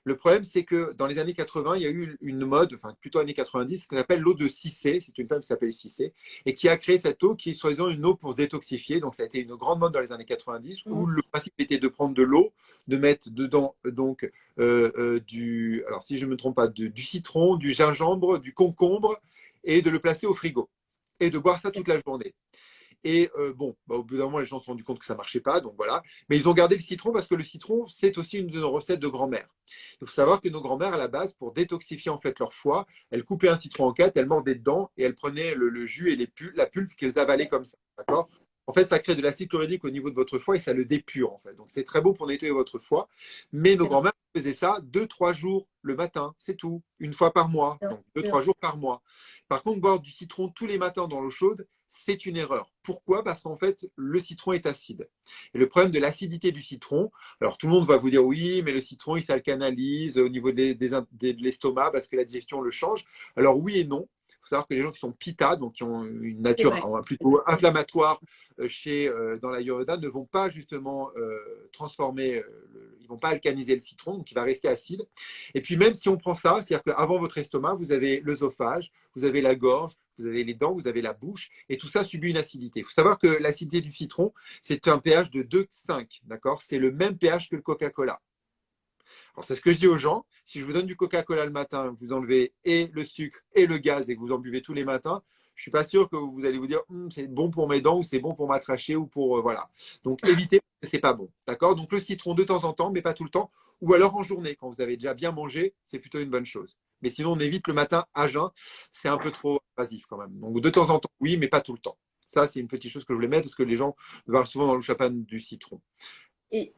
Le problème, c'est que dans les années 80, il y a eu une mode, enfin plutôt années 90, ce qu'on appelle l'eau de Cissé. C'est une femme qui s'appelle Cissé et qui a créé cette eau qui est soi-disant une eau pour se détoxifier. Donc ça a été une grande mode dans les années 90 où le principe était de prendre de l'eau, de mettre dedans donc alors si je ne me trompe pas, du citron, du gingembre, du concombre et de le placer au frigo et de boire ça toute la journée. Et bon, au bout d'un moment, les gens se sont rendus compte que ça ne marchait pas, donc voilà. Mais ils ont gardé le citron parce que le citron, c'est aussi une de nos recettes de grand-mère. Il faut savoir que nos grand-mères, à la base, pour détoxifier en fait leur foie, elles coupaient un citron en quatre, elles mordaient dedans et elles prenaient le jus et la pulpe qu'elles avalaient comme ça. D'accord. En fait, ça crée de l'acide chlorhydrique au niveau de votre foie et ça le dépure, en fait. Donc, c'est très beau pour nettoyer votre foie. Mais nos grand-mères faisaient ça 2-3 jours le matin, c'est tout. Une fois par mois. Donc, 2-3 jours par mois. Par contre, boire du citron tous les matins dans l'eau chaude, c'est une erreur. Pourquoi? Parce qu'en fait, le citron est acide. Et le problème de l'acidité du citron, alors tout le monde va vous dire oui, mais le citron, il s'alcanalise au niveau de l'estomac parce que la digestion le change. Alors oui et non. Il faut savoir que les gens qui sont pitta, donc qui ont une nature plutôt inflammatoire dans l'Ayurveda, ne vont pas justement transformer, ils ne vont pas alcaniser le citron, donc il va rester acide. Et puis même si on prend ça, c'est-à-dire qu'avant votre estomac, vous avez l'œsophage, vous avez la gorge, vous avez les dents, vous avez la bouche, et tout ça subit une acidité. Il faut savoir que l'acidité du citron, c'est un pH de 2,5, d'accord? C'est le même pH que le Coca-Cola. Alors, c'est ce que je dis aux gens. Si je vous donne du Coca-Cola le matin, vous enlevez et le sucre et le gaz et que vous en buvez tous les matins, je ne suis pas sûr que vous allez vous dire c'est bon pour mes dents ou c'est bon pour ma trachée ou pour voilà. Donc évitez, ce n'est pas bon. D'accord. Donc le citron de temps en temps, mais pas tout le temps. Ou alors en journée, quand vous avez déjà bien mangé, c'est plutôt une bonne chose. Mais sinon, on évite le matin à jeun. C'est un peu trop invasif quand même. Donc de temps en temps, oui, mais pas tout le temps. Ça, c'est une petite chose que je voulais mettre parce que les gens me parlent souvent dans le chapan du citron. Et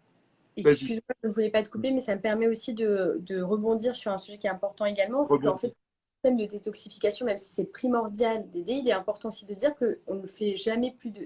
excuse-moi, je ne voulais pas te couper, mais ça me permet aussi de rebondir sur un sujet qui est important également, c'est qu'en fait, le système de détoxification, même si c'est primordial d'aider, il est important aussi de dire qu'on ne fait jamais plus de...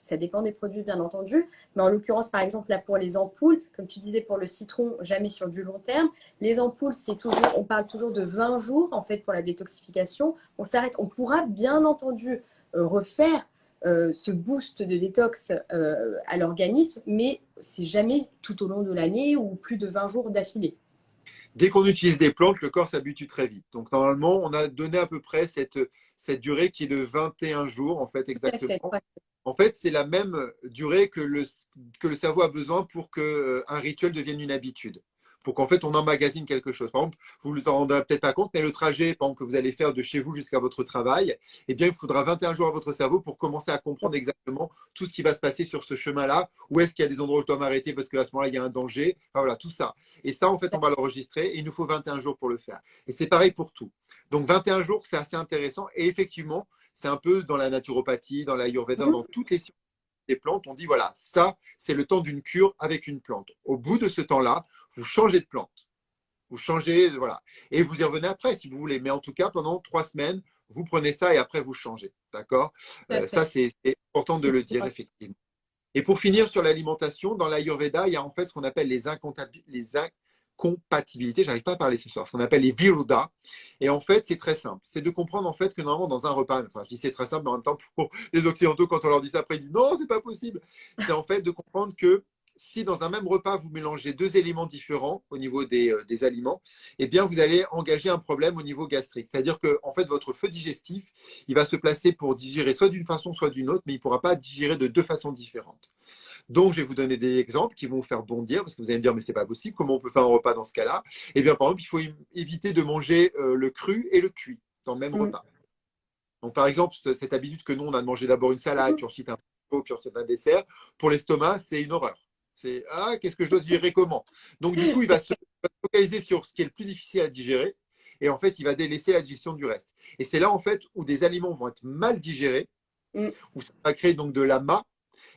Ça dépend des produits, bien entendu, mais en l'occurrence, par exemple, là, pour les ampoules, comme tu disais, pour le citron, jamais sur du long terme. Les ampoules, c'est toujours, on parle toujours de 20 jours, en fait, pour la détoxification. On s'arrête, on pourra, bien entendu, refaire ce boost de détox à l'organisme, mais c'est jamais tout au long de l'année ou plus de 20 jours d'affilée. Dès qu'on utilise des plantes, le corps s'habitue très vite. Donc, normalement, on a donné à peu près cette durée qui est de 21 jours, en fait, exactement. En fait, c'est la même durée que le cerveau a besoin pour qu'un rituel devienne une habitude. Pour qu'en fait, on emmagasine quelque chose. Par exemple, vous ne vous en rendrez peut-être pas compte, mais le trajet, par exemple, que vous allez faire de chez vous jusqu'à votre travail, eh bien, il faudra 21 jours à votre cerveau pour commencer à comprendre exactement tout ce qui va se passer sur ce chemin-là. Où est-ce qu'il y a des endroits où je dois m'arrêter parce qu'à ce moment-là, il y a un danger. Enfin, voilà, tout ça. Et ça, en fait, on va l'enregistrer et il nous faut 21 jours pour le faire. Et c'est pareil pour tout. Donc, 21 jours, c'est assez intéressant. Et effectivement, c'est un peu dans la naturopathie, dans l'ayurveda, dans toutes les sciences des plantes, on dit voilà, ça, c'est le temps d'une cure avec une plante. Au bout de ce temps-là, vous changez de plante. Vous changez, voilà. Et vous y revenez après si vous voulez. Mais en tout cas, pendant 3 semaines, vous prenez ça et après vous changez. D'accord. Ça, c'est important de le dire, effectivement. Et pour finir sur l'alimentation, dans l'Ayurveda, il y a en fait ce qu'on appelle les incompatibilités. J'arrive pas à parler ce soir. Ce qu'on appelle les virudas. Et en fait, c'est très simple. C'est de comprendre en fait que normalement dans un repas, enfin je dis c'est très simple, mais en même temps pour les Occidentaux, quand on leur dit ça, après ils disent non, c'est pas possible. C'est en fait de comprendre que si dans un même repas, vous mélangez 2 éléments différents au niveau des aliments, eh bien, vous allez engager un problème au niveau gastrique. C'est-à-dire que en fait, votre feu digestif, il va se placer pour digérer soit d'une façon, soit d'une autre, mais il ne pourra pas digérer de 2 façons différentes. Donc, je vais vous donner des exemples qui vont vous faire bondir, parce que vous allez me dire, mais c'est pas possible, comment on peut faire un repas dans ce cas-là? Eh bien, par exemple, il faut éviter de manger le cru et le cuit dans le même repas. Donc, par exemple, cette habitude que nous, on a de manger d'abord une salade, puis ensuite un plat, puis ensuite un dessert, pour l'estomac, c'est une horreur. C'est ah, qu'est-ce que je dois digérer comment? Donc, du coup, il va se focaliser sur ce qui est le plus difficile à digérer, et en fait, il va délaisser la digestion du reste. Et c'est là, en fait, où des aliments vont être mal digérés, où ça va créer donc de l'amas,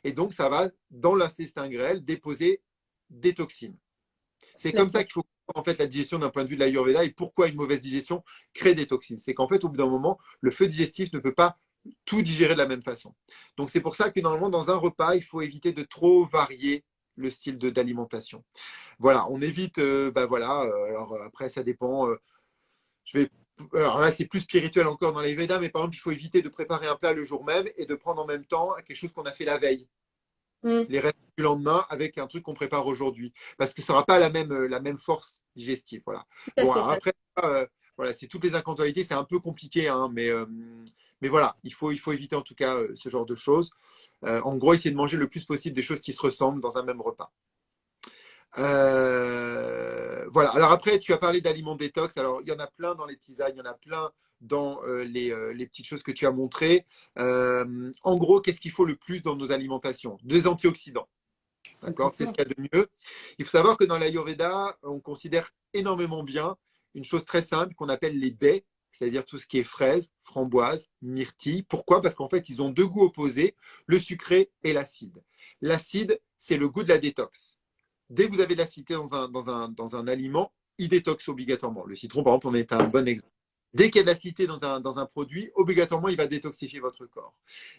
et donc ça va, dans l'intestin grêle, déposer des toxines. C'est comme ça qu'il faut en fait la digestion d'un point de vue de l'Ayurveda et pourquoi une mauvaise digestion crée des toxines. C'est qu'en fait, au bout d'un moment, le feu digestif ne peut pas tout digérer de la même façon. Donc, c'est pour ça que normalement, dans un repas, il faut éviter de trop varier le style d'alimentation. Voilà, on évite, voilà, alors après, ça dépend. Je vais alors là, c'est plus spirituel encore dans les Védas, mais par exemple, il faut éviter de préparer un plat le jour même et de prendre en même temps quelque chose qu'on a fait la veille, Mm. les restes du lendemain avec un truc qu'on prépare aujourd'hui, parce que ça n'aura pas la même force digestive. Voilà. Tout à Bon, fait alors ça. après, voilà, c'est toutes les incantualités, c'est un peu compliqué, hein, mais voilà, il faut éviter en tout cas ce genre de choses. En gros, essayer de manger le plus possible des choses qui se ressemblent dans un même repas. Voilà. Alors après, tu as parlé d'aliments détox. Alors, il y en a plein dans les tisanes, il y en a plein dans les petites choses que tu as montrées. En gros, qu'est-ce qu'il faut le plus dans nos alimentations? Des antioxydants. D'accord? C'est ce qu'il y a de mieux. Il faut savoir que dans l'Ayurveda, on considère énormément bien une chose très simple qu'on appelle les baies, c'est-à-dire tout ce qui est fraises, framboises, myrtilles. Pourquoi? Parce qu'en fait, ils ont deux goûts opposés, le sucré et l'acide. L'acide, c'est le goût de la détox. Dès que vous avez de l'acidité dans un aliment, il détoxe obligatoirement. Le citron, par exemple, en est un bon exemple. Dès qu'il y a de l'acidité dans un produit, obligatoirement, il va détoxifier votre corps.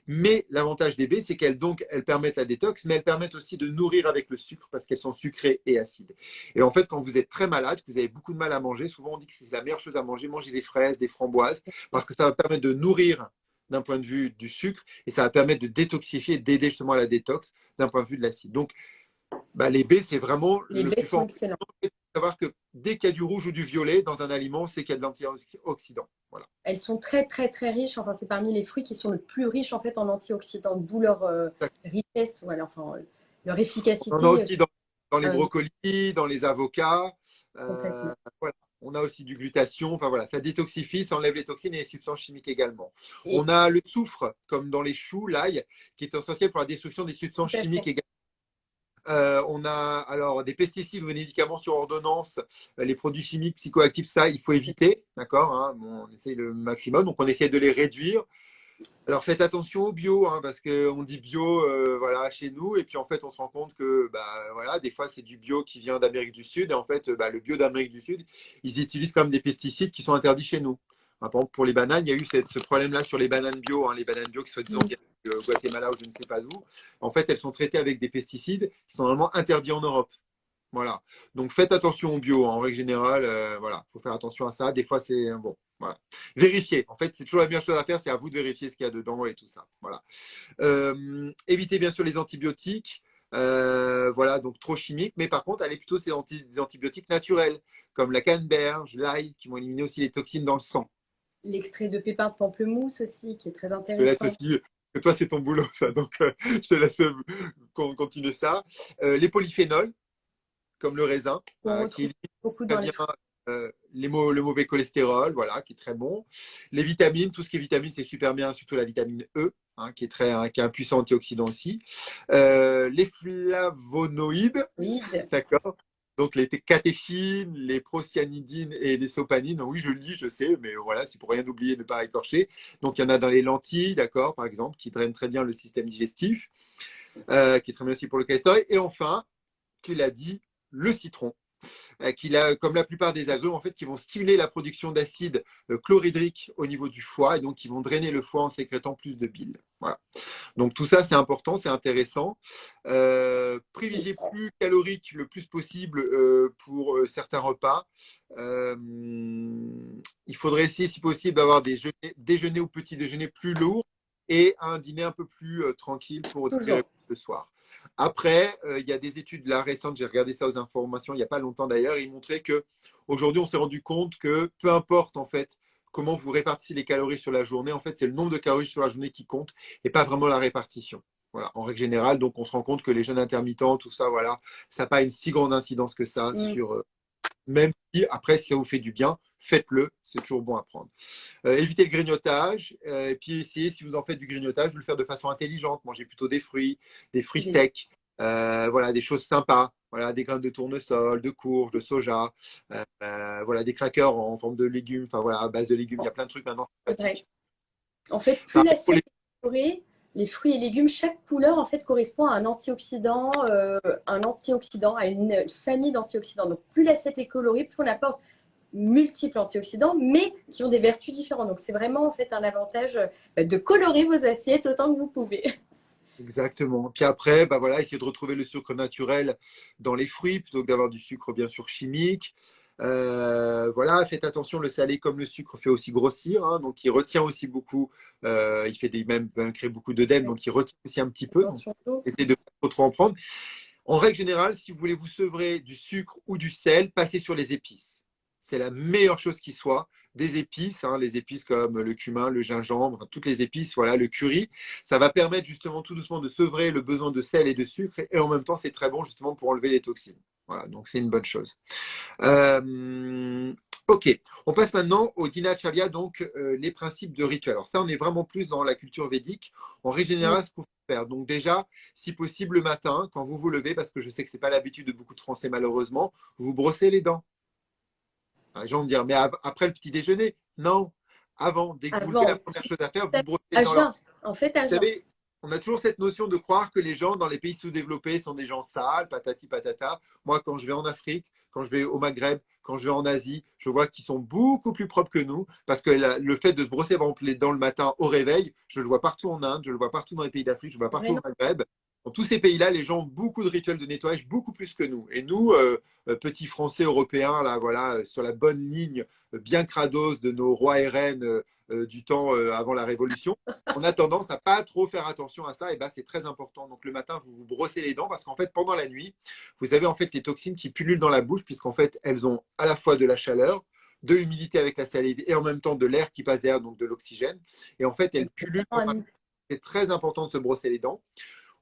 Mais l'avantage des baies, c'est elles permettent la détox, mais elles permettent aussi de nourrir avec le sucre parce qu'elles sont sucrées et acides. Et en fait, quand vous êtes très malade, que vous avez beaucoup de mal à manger, souvent on dit que c'est la meilleure chose à manger, manger des fraises, des framboises, parce que ça va permettre de nourrir d'un point de vue du sucre et ça va permettre de détoxifier, d'aider justement à la détox d'un point de vue de l'acide. Donc, les baies, c'est vraiment Les le baies plus sont fort. excellentes. Il faut savoir que dès qu'il y a du rouge ou du violet dans un aliment, c'est qu'il y a de l'antioxydant. Voilà. Elles sont très, très, très riches. Enfin, c'est parmi les fruits qui sont le plus riches en fait en antioxydants, d'où leur richesse ou alors, enfin, leur On en a efficacité. aussi dans les Oui, brocolis, dans les avocats. complètement. Voilà. On a aussi du glutathion. Enfin voilà, ça détoxifie, ça enlève les toxines et les substances chimiques également. Et On a le soufre, comme dans les choux, l'ail, qui est essentiel pour la destruction des tout substances à chimiques fait. également. On a alors des pesticides ou des médicaments sur ordonnance, les produits chimiques, psychoactifs, ça, il faut éviter, d'accord, hein, bon, on essaye le maximum, donc on essaie de les réduire. Alors faites attention au bio, hein, parce qu'on dit bio voilà, chez nous, et puis en fait on se rend compte que voilà, des fois c'est du bio qui vient d'Amérique du Sud, et en fait le bio d'Amérique du Sud, ils utilisent quand même des pesticides qui sont interdits chez nous. Par exemple, pour les bananes, il y a eu ce problème-là sur les bananes bio, hein, les bananes bio qui soi-disant Mm. viennent du Guatemala ou je ne sais pas d'où. En fait, elles sont traitées avec des pesticides qui sont normalement interdits en Europe. Voilà. Donc faites attention au bio, hein. En règle générale, voilà, faut faire attention à ça. Des fois, c'est bon. Voilà. Vérifiez. En fait, c'est toujours la meilleure chose à faire, c'est à vous de vérifier ce qu'il y a dedans et tout ça. Voilà. Évitez bien sûr les antibiotiques. Voilà, donc trop chimiques. Mais par contre, allez plutôt sur des antibiotiques naturels, comme la canneberge, l'ail, qui vont éliminer aussi les toxines dans le sang. L'extrait de pépins de pamplemousse aussi, qui est très Je te laisse intéressant. aussi, que toi, c'est ton boulot, ça. Donc, je te laisse continuer ça. Les polyphénols, comme le raisin, On voilà, qui retrouve élimine beaucoup très dans les bien fruits. le mauvais cholestérol, voilà, qui est très bon. Les vitamines, tout ce qui est vitamines, c'est super bien, surtout la vitamine E, hein, qui est un puissant antioxydant aussi. Les flavonoïdes, Fluides. d'accord. Donc les catéchines, les procyanidines et les sopanines. Oui, je lis, je sais, mais voilà, c'est pour rien oublier, ne pas écorcher. Donc il y en a dans les lentilles, d'accord, par exemple, qui drainent très bien le système digestif, qui est très bien aussi pour le cholestérol. Et enfin, tu l'as dit, le citron comme la plupart des agrumes, en fait, qui vont stimuler la production d'acide chlorhydrique au niveau du foie et donc qui vont drainer le foie en sécrétant plus de bile. Voilà. Donc tout ça, c'est important, c'est intéressant. Privilégier plus calorique le plus possible pour certains repas. Euh, il faudrait essayer, si possible, d'avoir des déjeuners ou petits déjeuners plus lourds et un dîner un peu plus tranquille pour digérer Toujours. le soir. Après, il y a des études là récentes, j'ai regardé ça aux informations il n'y a pas longtemps d'ailleurs, ils montraient que aujourd'hui on s'est rendu compte que peu importe en fait comment vous répartissez les calories sur la journée, en fait c'est le nombre de calories sur la journée qui compte et pas vraiment la répartition. Voilà, en règle générale, donc on se rend compte que les jeûnes intermittents, tout ça, voilà, ça n'a pas une si grande incidence que ça Mm. sur même si après si ça vous fait du bien, faites-le, c'est toujours bon à prendre. Évitez le grignotage, et puis essayez, si vous en faites du grignotage, de le faire de façon intelligente. Mangez plutôt des fruits Des- secs, voilà, des choses sympas, voilà, des graines de tournesol, de courge, de soja, voilà, des crackers en forme de légumes, enfin voilà, à base de légumes. Il y a plein de trucs maintenant C'est vrai. sympathiques. En fait, plus Pareil pour l'assiette est colorée, les fruits et légumes, chaque couleur en fait correspond à un antioxydant, à une famille d'antioxydants. Donc plus l'assiette est colorée, plus on apporte multiples antioxydants, mais qui ont des vertus différentes. Donc c'est vraiment en fait un avantage de colorer vos assiettes autant que vous pouvez. Exactement. Puis après, voilà, essayer de retrouver le sucre naturel dans les fruits plutôt que d'avoir du sucre bien sûr chimique. Voilà, faites attention, le salé comme le sucre fait aussi grossir, hein, donc il retient aussi beaucoup, il fait même créer beaucoup d'œdème, donc il retient aussi un petit peu. Donc Attention d'eau. essayez de pas trop en prendre. En règle générale, si vous voulez vous sevrer du sucre ou du sel, passez sur les épices. C'est la meilleure chose qui soit. Des épices, hein, les épices comme le cumin, le gingembre, toutes les épices, voilà, le curry. Ça va permettre justement tout doucement de sevrer le besoin de sel et de sucre. Et en même temps, c'est très bon justement pour enlever les toxines. Voilà, donc c'est une bonne chose. Ok, on passe maintenant au dinacharya, donc les principes de rituel. Alors ça, on est vraiment plus dans la culture védique. En règle Oui. générale, ce qu'il faut faire, donc déjà, si possible le matin, quand vous vous levez, parce que je sais que ce n'est pas l'habitude de beaucoup de Français malheureusement, vous brossez les dents. Alors, les gens vont me dire, mais après le petit déjeuner? Non, avant, dès que vous levez, la Avant, première chose à faire, vous brossez les à dents. Alors, jeun. En fait, à vous jeun. savez, on a toujours cette notion de croire que les gens dans les pays sous-développés sont des gens sales, patati patata. Moi, quand je vais en Afrique, quand je vais au Maghreb, quand je vais en Asie, je vois qu'ils sont beaucoup plus propres que nous parce que le fait de se brosser par exemple, les dents le matin au réveil, je le vois partout en Inde, je le vois partout dans les pays d'Afrique, je le vois partout Vraiment. au Maghreb. Dans tous ces pays-là, les gens ont beaucoup de rituels de nettoyage, beaucoup plus que nous. Et nous, petits Français européens, là, voilà, sur la bonne ligne, bien crados de nos rois et reines du temps avant la Révolution, on a tendance à pas trop faire attention à ça, et ben c'est très important. Donc le matin, vous vous brossez les dents parce qu'en fait, pendant la nuit, vous avez en fait les toxines qui pullulent dans la bouche, puisqu'en fait, elles ont à la fois de la chaleur, de l'humidité avec la salive et en même temps de l'air qui passe derrière, donc de l'oxygène. Et en fait, elles pullulent pendant la nuit. C'est très important de se brosser les dents.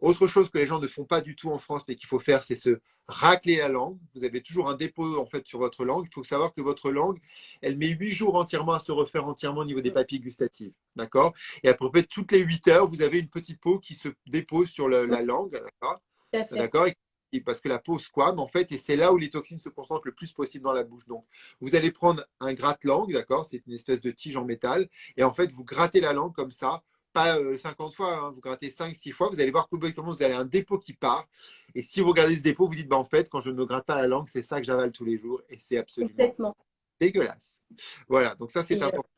Autre chose que les gens ne font pas du tout en France, mais qu'il faut faire, c'est se racler la langue. Vous avez toujours un dépôt en fait sur votre langue. Il faut savoir que votre langue, elle met 8 jours entièrement à se refaire entièrement au niveau des papilles gustatives. D'accord? Et à peu près toutes les 8 heures, vous avez une petite peau qui se dépose sur la langue. Tout à fait. D'accord? Et parce que la peau squame, en fait, et c'est là où les toxines se concentrent le plus possible dans la bouche. Donc, vous allez prendre un gratte-langue, d'accord? C'est une espèce de tige en métal. Et en fait, vous grattez la langue comme ça pas 50 fois, hein, vous grattez 5-6 fois, vous allez voir comment vous avez un dépôt qui part. Et si vous regardez ce dépôt, vous dites, bah, en fait, quand je ne me gratte pas la langue, c'est ça que j'avale tous les jours. Et c'est absolument Complètement. dégueulasse. Voilà, donc ça, c'est Et, important.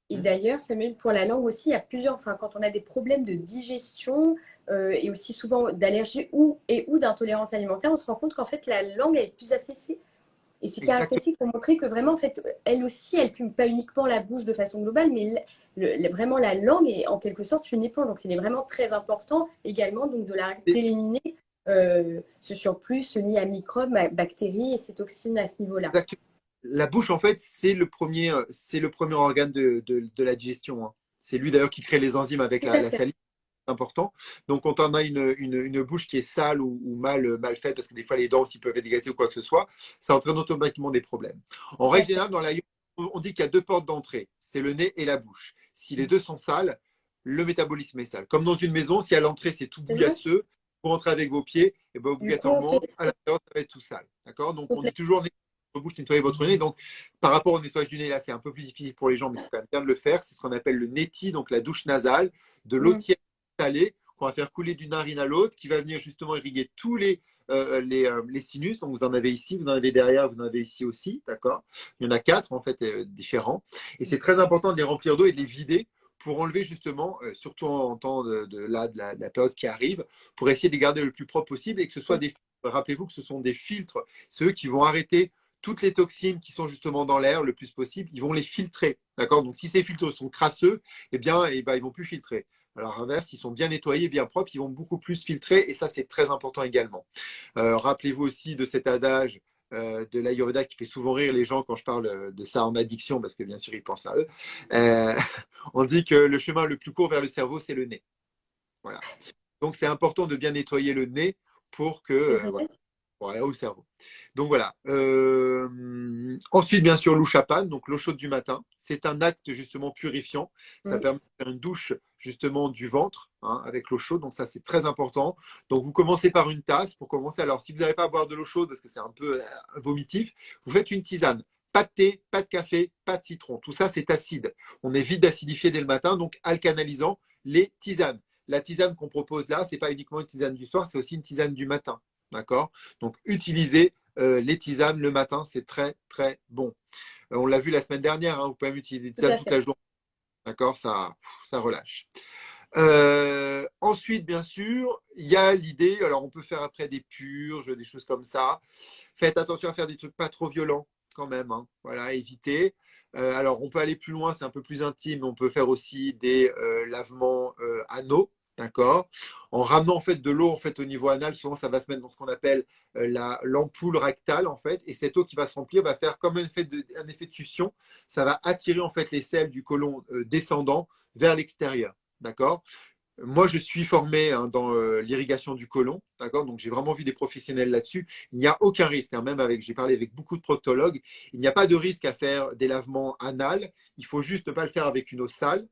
et d'ailleurs, Samuel, pour la langue aussi, il y a plusieurs, enfin, quand on a des problèmes de digestion et aussi souvent d'allergie ou d'intolérance alimentaire, on se rend compte qu'en fait, la langue elle est plus affaissée. Et c'est Exactement. caractéristique pour montrer que vraiment, en fait, elle aussi, elle pue pas uniquement la bouche de façon globale, mais vraiment la langue est en quelque sorte une éponge. Donc, c'est vraiment très important également donc, d'éliminer ce surplus, ce nid à microbes, à bactéries et ces toxines à ce niveau-là. Exactement. La bouche, en fait, c'est le premier organe de la digestion, hein. C'est lui d'ailleurs qui crée les enzymes avec Tout à la fait. salive. Important. Donc, quand on a une bouche qui est sale ou mal faite, parce que des fois les dents aussi peuvent être dégagées ou quoi que ce soit, ça entraîne automatiquement des problèmes. En Tout à règle fait. générale, dans la on dit qu'il y a deux portes d'entrée, c'est le nez et la bouche. Si les deux sont sales, le métabolisme est sale. Comme dans une maison, si à l'entrée c'est tout C'est vrai. bouillasseux, pour rentrer avec vos pieds, et ben, Du coup, on fait obligatoirement, à l'intérieur, ça va être tout sale. D'accord? Donc, on dit complètement. toujours nettoyez votre bouche, nettoyez votre nez. Donc, par rapport au nettoyage du nez, là, c'est un peu plus difficile pour les gens, mais c'est quand même bien de le faire. C'est ce qu'on appelle le neti, donc la douche nasale, de l'eau Mm. tiède salée qu'on va faire couler d'une narine à l'autre, qui va venir justement irriguer tous les sinus. Donc, vous en avez ici, vous en avez derrière, vous en avez ici aussi. D'accord? Il y en a quatre, en fait, différents. Et c'est très important de les remplir d'eau et de les vider pour enlever justement, surtout en temps de la période qui arrive, pour essayer de les garder le plus propre possible et que ce soit des. Rappelez-vous que ce sont des filtres, ceux qui vont arrêter toutes les toxines qui sont justement dans l'air le plus possible, ils vont les filtrer. D'accord? Donc, si ces filtres sont crasseux, eh ben, ils vont plus filtrer. Alors, à l'inverse, s'ils sont bien nettoyés, bien propres, ils vont beaucoup plus filtrer et ça, c'est très important également. Rappelez-vous aussi de cet adage de l'Ayurveda qui fait souvent rire les gens quand je parle de ça en addiction, parce que bien sûr, ils pensent à eux. Euh, on dit que le chemin le plus court vers le cerveau, c'est le nez. Voilà. Donc, c'est important de bien nettoyer le nez pour que, C'est voilà, vrai. pour aller au cerveau. Donc voilà. Ensuite, bien sûr, l'eau chapane, donc l'eau chaude du matin. C'est un acte justement purifiant. Ça Mm. permet de faire une douche justement du ventre, hein, avec l'eau chaude. Donc ça, c'est très important. Donc vous commencez par une tasse pour commencer. Alors, si vous n'avez pas à boire de l'eau chaude parce que c'est un peu vomitif, vous faites une tisane. Pas de thé, pas de café, pas de citron. Tout ça, c'est acide. On évite d'acidifier dès le matin, donc alcanalisant les tisanes. La tisane qu'on propose là, c'est pas uniquement une tisane du soir, c'est aussi une tisane du matin. D'accord? Donc, utilisez les tisanes le matin, c'est très, très bon. On l'a vu la semaine dernière, hein, vous pouvez même utiliser des Tout tisanes à toute fait. la journée. D'accord? Ça relâche. Ensuite, bien sûr, il y a l'idée, alors on peut faire après des purges, des choses comme ça. Faites attention à faire des trucs pas trop violents. quand même, hein. Voilà, éviter. Alors, on peut aller plus loin, c'est un peu plus intime, mais on peut faire aussi des lavements anaux, d'accord? En ramenant en fait de l'eau en fait au niveau anal, souvent ça va se mettre dans ce qu'on appelle l'ampoule rectale en fait, et cette eau qui va se remplir va faire comme un effet de succion. Ça va attirer en fait les selles du côlon descendant vers l'extérieur, d'accord? Moi, je suis formé hein, dans l'irrigation du côlon, d'accord? Donc, j'ai vraiment vu des professionnels là-dessus. Il n'y a aucun risque, hein, même avec, j'ai parlé avec beaucoup de proctologues, il n'y a pas de risque à faire des lavements anal. Il faut juste ne pas le faire avec une eau sale,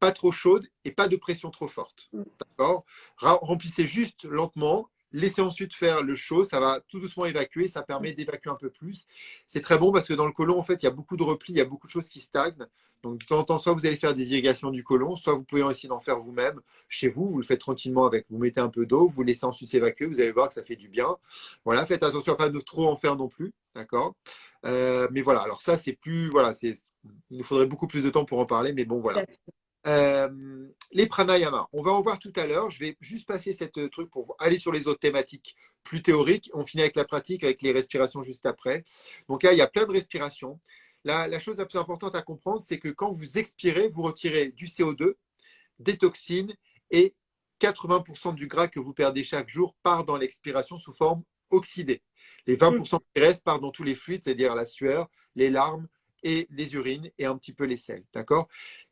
pas trop chaude et pas de pression trop forte, d'accord? Remplissez juste lentement. Laissez ensuite faire le chaud, ça va tout doucement évacuer, ça permet d'évacuer un peu plus. C'est très bon parce que dans le côlon, en fait, il y a beaucoup de replis, il y a beaucoup de choses qui stagnent. Donc, de temps en temps, soit vous allez faire des irrigations du côlon, soit vous pouvez essayer d'en faire vous-même chez vous. Vous le faites tranquillement avec, vous mettez un peu d'eau, vous laissez ensuite s'évacuer, vous allez voir que ça fait du bien. Voilà, faites attention à pas de trop en faire non plus, d'accord? Mais voilà, alors ça, c'est plus, voilà, il nous faudrait beaucoup plus de temps pour en parler, mais bon, voilà. Les pranayama, on va en voir tout à l'heure. Je vais juste passer cette truc pour aller sur les autres thématiques plus théoriques. On finit avec la pratique, avec les respirations juste après. Donc là, il y a plein de respirations. La chose la plus importante à comprendre, c'est que quand vous expirez, vous retirez du CO2, des toxines et 80% du gras que vous perdez chaque jour part dans l'expiration sous forme oxydée. Les 20% qui restent partent dans tous les fluides, c'est-à-dire la sueur, les larmes et les urines et un petit peu les selles. D'accord?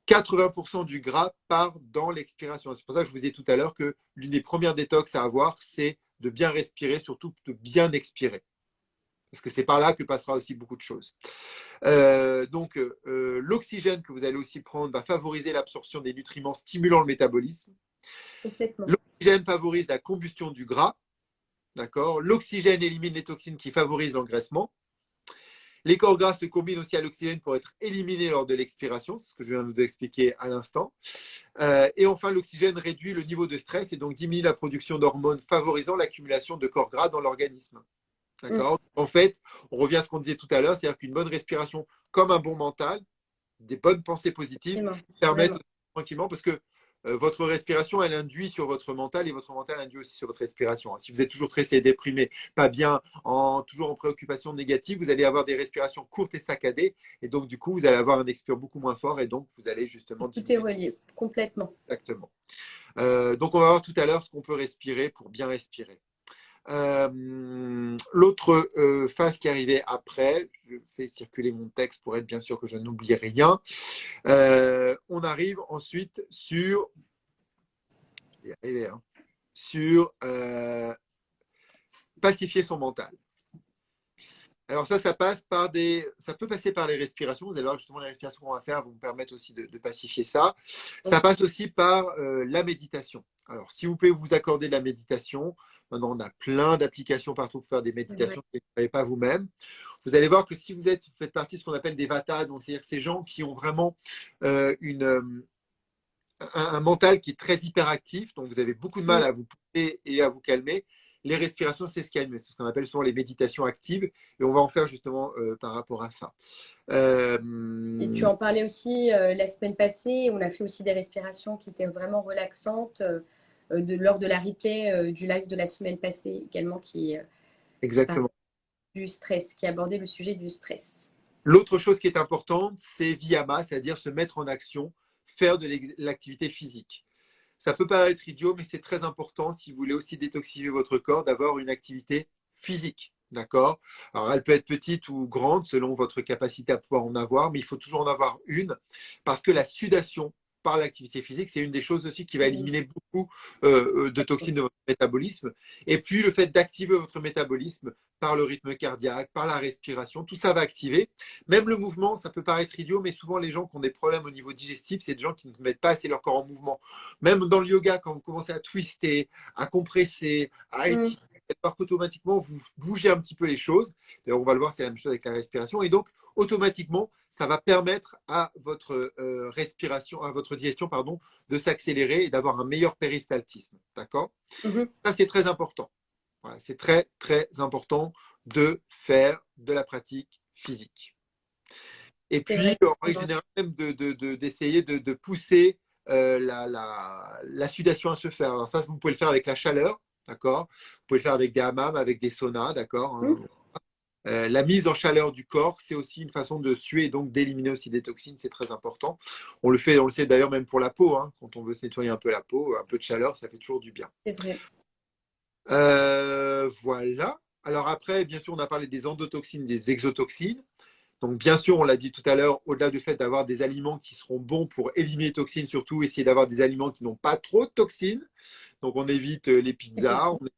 80% du gras part dans l'expiration. C'est pour ça que je vous ai dit tout à l'heure que l'une des premières détox à avoir, c'est de bien respirer, surtout de bien expirer. Parce que c'est par là que passera aussi beaucoup de choses. Donc, l'oxygène que vous allez aussi prendre va favoriser l'absorption des nutriments stimulant le métabolisme. L'oxygène favorise la combustion du gras. D'accord. L'oxygène élimine les toxines qui favorisent l'engraissement. Les corps gras se combinent aussi à l'oxygène pour être éliminés lors de l'expiration, c'est ce que je viens de vous expliquer à l'instant. Et enfin, l'oxygène réduit le niveau de stress et donc diminue la production d'hormones favorisant l'accumulation de corps gras dans l'organisme. D'accord. En fait, on revient à ce qu'on disait tout à l'heure, c'est-à-dire qu'une bonne respiration, comme un bon mental, des bonnes pensées positives, permettent tranquillement, parce que votre respiration, elle induit sur votre mental et votre mental induit aussi sur votre respiration. Si vous êtes toujours stressé, déprimé, pas bien, toujours en préoccupation négative, vous allez avoir des respirations courtes et saccadées. Et donc, du coup, vous allez avoir un expire beaucoup moins fort et donc, vous allez justement… Tout est relié, complètement. Exactement. Donc, on va voir tout à l'heure ce qu'on peut respirer pour bien respirer. L'autre phase qui arrivait après, je fais circuler mon texte pour être bien sûr que je n'oublie rien. On arrive ensuite sur, pacifier son mental. Alors ça passe par ça peut passer par les respirations. Vous allez voir justement les respirations qu'on va faire vont me permettre aussi de pacifier ça. Ça passe aussi par la méditation. Alors si vous pouvez vous accorder de la méditation, maintenant on a plein d'applications partout pour faire des méditations que vous ne savez pas vous-même. Vous allez voir que si vous faites partie de ce qu'on appelle des Vata, donc c'est-à-dire ces gens qui ont vraiment un mental qui est très hyperactif, donc vous avez beaucoup de mal à vous pousser et à vous calmer. Les respirations, c'est ce qu'il y a de mieux. C'est ce qu'on appelle souvent les méditations actives. Et on va en faire justement par rapport à ça. Et tu en parlais aussi la semaine passée. On a fait aussi des respirations qui étaient vraiment relaxantes lors de la replay du live de la semaine passée également qui Exactement. Du stress, qui abordait le sujet du stress. L'autre chose qui est importante, c'est Viyama, c'est-à-dire se mettre en action, faire de l'activité physique. Ça peut paraître idiot, mais c'est très important si vous voulez aussi détoxifier votre corps d'avoir une activité physique. D'accord? Alors, elle peut être petite ou grande selon votre capacité à pouvoir en avoir, mais il faut toujours en avoir une parce que la sudation par l'activité physique, c'est une des choses aussi qui va éliminer beaucoup de toxines de votre métabolisme. Et puis, le fait d'activer votre métabolisme par le rythme cardiaque, par la respiration, tout ça va activer. Même le mouvement, ça peut paraître idiot, mais souvent les gens qui ont des problèmes au niveau digestif, c'est des gens qui ne mettent pas assez leur corps en mouvement. Même dans le yoga, quand vous commencez à twister, à compresser, à étirer, alors qu'automatiquement, vous bougez un petit peu les choses. D'ailleurs, on va le voir, c'est la même chose avec la respiration. Et donc, automatiquement, ça va permettre à votre respiration, à votre digestion, pardon, de s'accélérer et d'avoir un meilleur péristaltisme. D'accord? Ça, c'est très important. Voilà, c'est très, très important de faire de la pratique physique. Et puis, en règle générale, même d'essayer de pousser la sudation à se faire. Alors ça, vous pouvez le faire avec la chaleur, d'accord? Vous pouvez le faire avec des hammams, avec des saunas, d'accord? La mise en chaleur du corps, c'est aussi une façon de suer et donc d'éliminer aussi des toxines, c'est très important. On le fait, on le sait d'ailleurs même pour la peau, hein. Quand on veut se nettoyer un peu la peau, un peu de chaleur, ça fait toujours du bien. C'est vrai. Voilà. Alors après, bien sûr, on a parlé des endotoxines, des exotoxines. Donc, bien sûr, on l'a dit tout à l'heure, au-delà du fait d'avoir des aliments qui seront bons pour éliminer les toxines, surtout essayer d'avoir des aliments qui n'ont pas trop de toxines. Donc, on évite les C'est pizzas, on possible.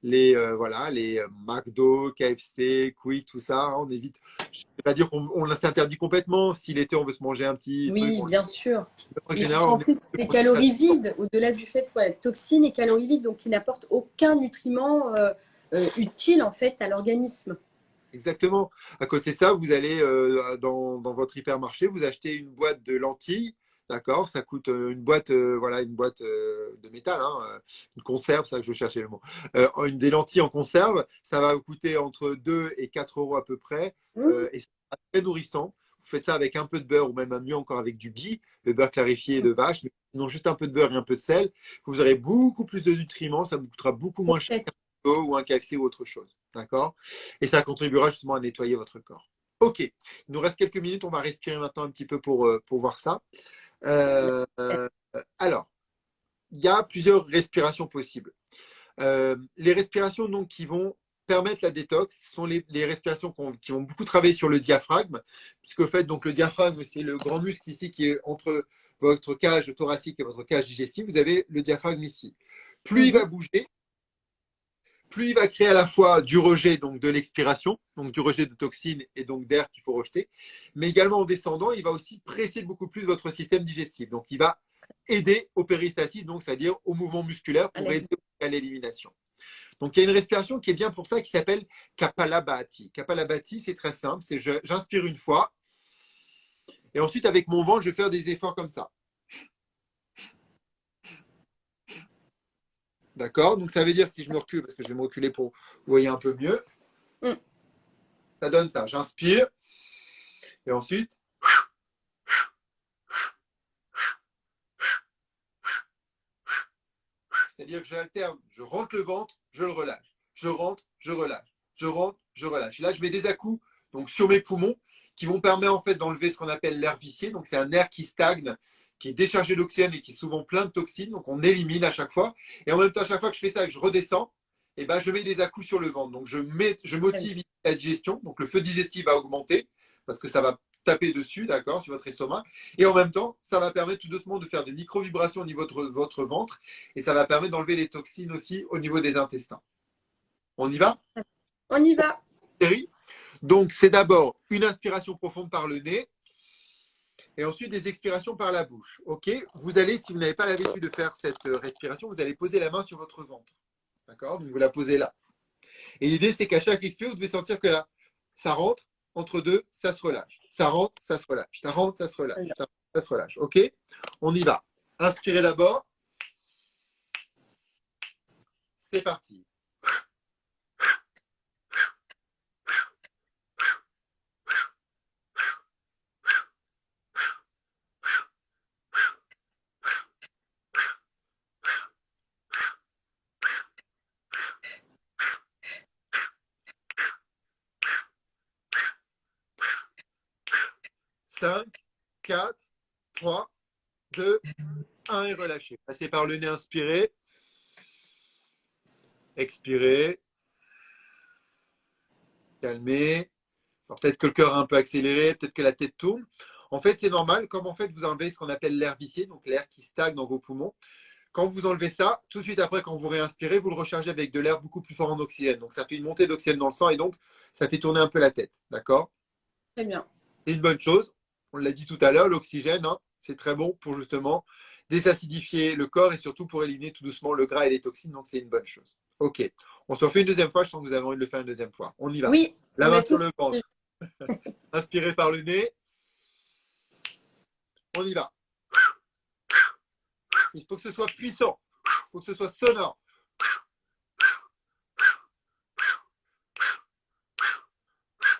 évite voilà, les McDo, KFC, Quick, tout ça. Hein, on évite. Je ne vais pas dire qu'on s'interdit complètement. Si l'été, on veut se manger un petit truc, Oui, bien sûr. en Mais qui général, sont on en est plus des calories vides, au-delà du fait, voilà, toxines et calories vides, donc qui n'apportent aucun nutriment utile en fait à l'organisme. exactement. À côté de ça, vous allez dans votre hypermarché, vous achetez une boîte de lentilles, d'accord? Ça coûte une boîte, voilà, une boîte de métal, hein, une conserve, ça que je cherchais le mot. Des lentilles en conserve, ça va vous coûter entre 2 et 4 euros à peu près, Mmh. et c'est très nourrissant. Vous faites ça avec un peu de beurre ou même mieux encore avec du ghee, le beurre clarifié de vache, mais sinon juste un peu de beurre et un peu de sel. Vous aurez beaucoup plus de nutriments, ça vous coûtera beaucoup moins cher qu'un McDo ou un KFC ou autre chose, d'accord? Et ça contribuera justement à nettoyer votre corps. Ok, il nous reste quelques minutes, on va respirer maintenant un petit peu pour voir ça. Euh, alors, il y a plusieurs respirations possibles. Les respirations donc, qui vont permettre la détox sont les respirations qui vont beaucoup travailler sur le diaphragme, puisque en fait, donc, le diaphragme, c'est le grand muscle ici qui est entre votre cage thoracique et votre cage digestive. Vous avez le diaphragme ici. Plus il va Mhm. bouger, plus il va créer à la fois du rejet, donc de l'expiration, donc du rejet de toxines et donc d'air qu'il faut rejeter, mais également en descendant, il va aussi presser beaucoup plus votre système digestif. Donc il va aider au péristaltisme, donc c'est-à-dire au mouvement musculaire pour aider à l'élimination. Donc il y a une respiration qui est bien pour ça qui s'appelle Kapalabhati. Kapalabhati, c'est très simple, c'est j'inspire une fois et ensuite avec mon ventre, je vais faire des efforts comme ça. D'accord? Donc ça veut dire si je me recule, parce que je vais me reculer pour vous voyez un peu mieux, Mm. ça donne ça. J'inspire et ensuite c'est-à-dire que j'alterne, je rentre le ventre, je le relâche. Je rentre, je relâche. Je rentre, je relâche. Et là, je mets des à-coups donc, sur mes poumons qui vont permettre en fait d'enlever ce qu'on appelle l'air vicié. Donc, c'est un air qui stagne, qui est déchargé d'oxygène et qui est souvent plein de toxines. Donc, on élimine à chaque fois. Et en même temps, à chaque fois que je fais ça et que je redescends, eh ben, je mets des à-coups sur le ventre. Donc, je motive la digestion. Donc, le feu digestif va augmenter parce que ça va taper dessus, d'accord, sur votre estomac. Et en même temps, ça va permettre tout doucement de faire des micro-vibrations au niveau de votre ventre et ça va permettre d'enlever les toxines aussi au niveau des intestins. On y va? On y va. Donc, c'est d'abord une inspiration profonde par le nez et ensuite des expirations par la bouche. OK? Vous allez, si vous n'avez pas l'habitude de faire cette respiration, vous allez poser la main sur votre ventre. D'accord? Donc, vous la posez là. Et l'idée, c'est qu'à chaque expire, vous devez sentir que là, ça rentre, entre deux, ça se relâche. Ça rentre, ça se relâche. Ça rentre, ça se relâche. Ça, rentre, ça se relâche. OK? On y va. Inspirez d'abord. C'est parti. 5, 4, 3, 2, 1 et relâchez. Passez par le nez, inspirez. Expirez. Calmez. Alors, peut-être que le cœur a un peu accéléré, peut-être que la tête tourne. En fait, c'est normal, comme en fait vous enlevez ce qu'on appelle l'air vicié, donc l'air qui stagne dans vos poumons. Quand vous enlevez ça, tout de suite après, quand vous réinspirez, vous le rechargez avec de l'air beaucoup plus fort en oxygène. Donc ça fait une montée d'oxygène dans le sang et donc ça fait tourner un peu la tête. D'accord? Très bien. C'est une bonne chose. On l'a dit tout à l'heure, l'oxygène, hein, c'est très bon pour justement désacidifier le corps et surtout pour éliminer tout doucement le gras et les toxines. Donc c'est une bonne chose. Ok. On se refait une deuxième fois. Je sens que vous avez envie de le faire une deuxième fois. On y va. Oui, La on main a sur tous. le ventre. Inspirez par le nez. On y va. Il faut que ce soit puissant. Il faut que ce soit sonore.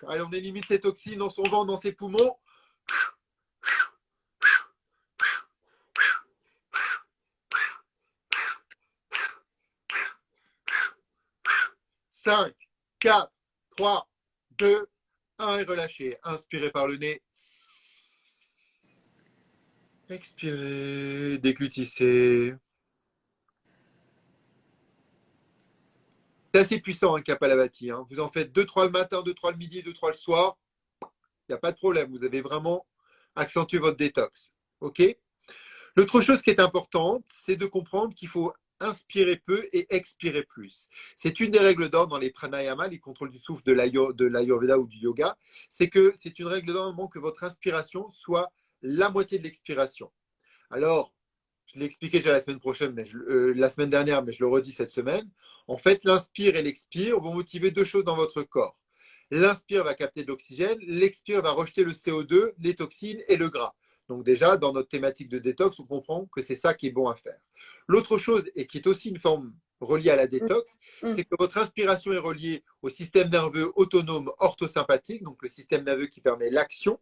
Allez, on élimine ces toxines dans son ventre, dans ses poumons. Cinq, 4, 3, 2, 1 et relâchez. Inspirez par le nez. Expirez, déglutissez. C'est assez puissant, un Kapalabhati. Hein. Vous en faites 2-3 le matin, 2-3 le midi, 2-3 le soir. Il n'y a pas de problème. Vous avez vraiment accentué votre détox. OK? L'autre chose qui est importante, c'est de comprendre qu'il faut inspirer peu et expirer plus. C'est une des règles d'or dans les pranayama, les contrôles du souffle de l'Ayurveda ou du yoga. C'est que c'est une règle d'or que votre inspiration soit la moitié de l'expiration. Alors, je l'ai expliqué déjà la semaine prochaine, la semaine dernière, mais je le redis cette semaine. En fait, l'inspire et l'expire vont motiver deux choses dans votre corps. L'inspire va capter de l'oxygène, l'expire va rejeter le CO2, les toxines et le gras. Donc déjà, dans notre thématique de détox, on comprend que c'est ça qui est bon à faire. L'autre chose, et qui est aussi une forme reliée à la détox, c'est que votre inspiration est reliée au système nerveux autonome orthosympathique, donc le système nerveux qui permet l'action,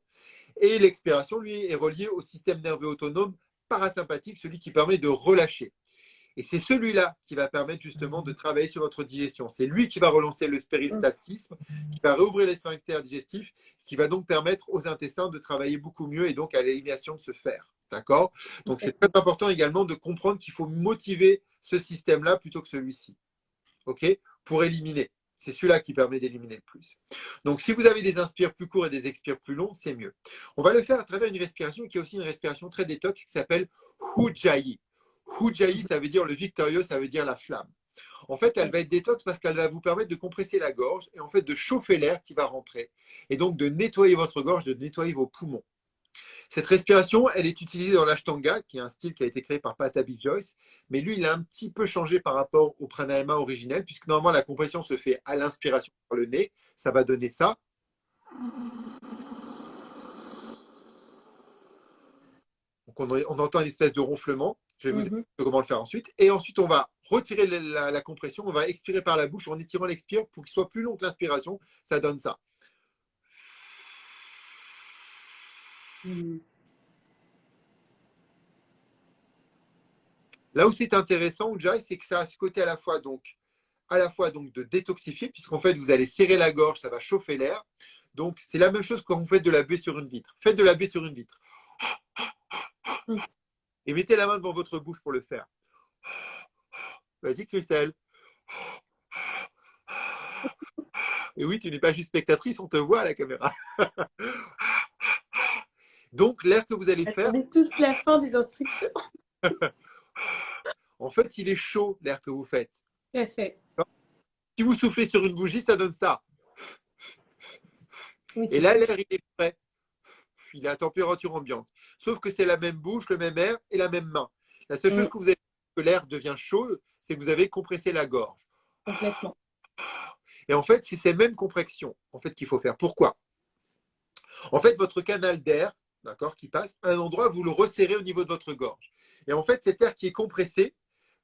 et l'expiration, lui, est reliée au système nerveux autonome parasympathique, celui qui permet de relâcher. Et c'est celui-là qui va permettre justement de travailler sur votre digestion. C'est lui qui va relancer le péristaltisme, qui va réouvrir les sphincters digestifs, qui va donc permettre aux intestins de travailler beaucoup mieux et donc à l'élimination de se faire. D'accord? Donc c'est très important également de comprendre qu'il faut motiver ce système-là plutôt que celui-ci. OK? Pour éliminer. C'est celui-là qui permet d'éliminer le plus. Donc, si vous avez des inspires plus courts et des expires plus longs, c'est mieux. On va le faire à travers une respiration qui est aussi une respiration très détox qui s'appelle Ujjayi. Ujjayi, ça veut dire le victorieux, ça veut dire la flamme. En fait, elle va être détox parce qu'elle va vous permettre de compresser la gorge et en fait de chauffer l'air qui va rentrer. Et donc de nettoyer votre gorge, de nettoyer vos poumons. Cette respiration, elle est utilisée dans l'Ashtanga, qui est un style qui a été créé par Patabi Joyce, mais lui, il a un petit peu changé par rapport au pranayama originel, puisque normalement, la compression se fait à l'inspiration par le nez. Ça va donner ça. Donc, on entend une espèce de ronflement. Je vais vous expliquer comment le faire ensuite. Et ensuite, on va retirer la compression. On va expirer par la bouche en étirant l'expire pour qu'il soit plus long que l'inspiration. Ça donne ça. Là où c'est intéressant, Ujjayi, c'est que ça a ce côté à la fois donc de détoxifier, puisqu'en fait, vous allez serrer la gorge, ça va chauffer l'air. Donc, c'est la même chose quand vous faites de la baie sur une vitre. Faites de la baie sur une vitre. Et mettez la main devant votre bouche pour le faire. Vas-y, Christelle. Et oui, tu n'es pas juste spectatrice, on te voit à la caméra. Donc, l'air que vous allez faire… Attendez toute la fin des instructions. En fait, il est chaud, l'air que vous faites. Tout à fait. Si vous soufflez sur une bougie, ça donne ça. Oui, et là, l'air, il est frais. Il est à température ambiante. Sauf que c'est la même bouche, le même air et la même main. La seule chose que vous avez que l'air devient chaud, c'est que vous avez compressé la gorge. Complètement. Et en fait, c'est ces mêmes compressions en fait, qu'il faut faire. Pourquoi? En fait, votre canal d'air, d'accord, qui passe, à un endroit, vous le resserrez au niveau de votre gorge. Et en fait, cet air qui est compressé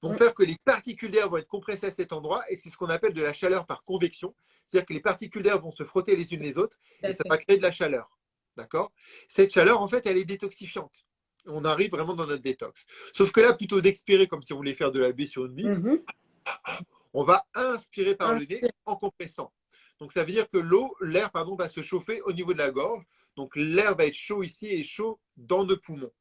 vont faire que les particules d'air vont être compressées à cet endroit et c'est ce qu'on appelle de la chaleur par convection. C'est-à-dire que les particules d'air vont se frotter les unes les autres et ça va créer de la chaleur. D'accord? Cette chaleur, en fait, elle est détoxifiante. On arrive vraiment dans notre détox. Sauf que là, plutôt d'expirer comme si on voulait faire de la baie sur une vitre, on va inspirer par le nez en compressant. Donc, ça veut dire que l'air, va se chauffer au niveau de la gorge. Donc, l'air va être chaud ici et chaud dans nos poumons.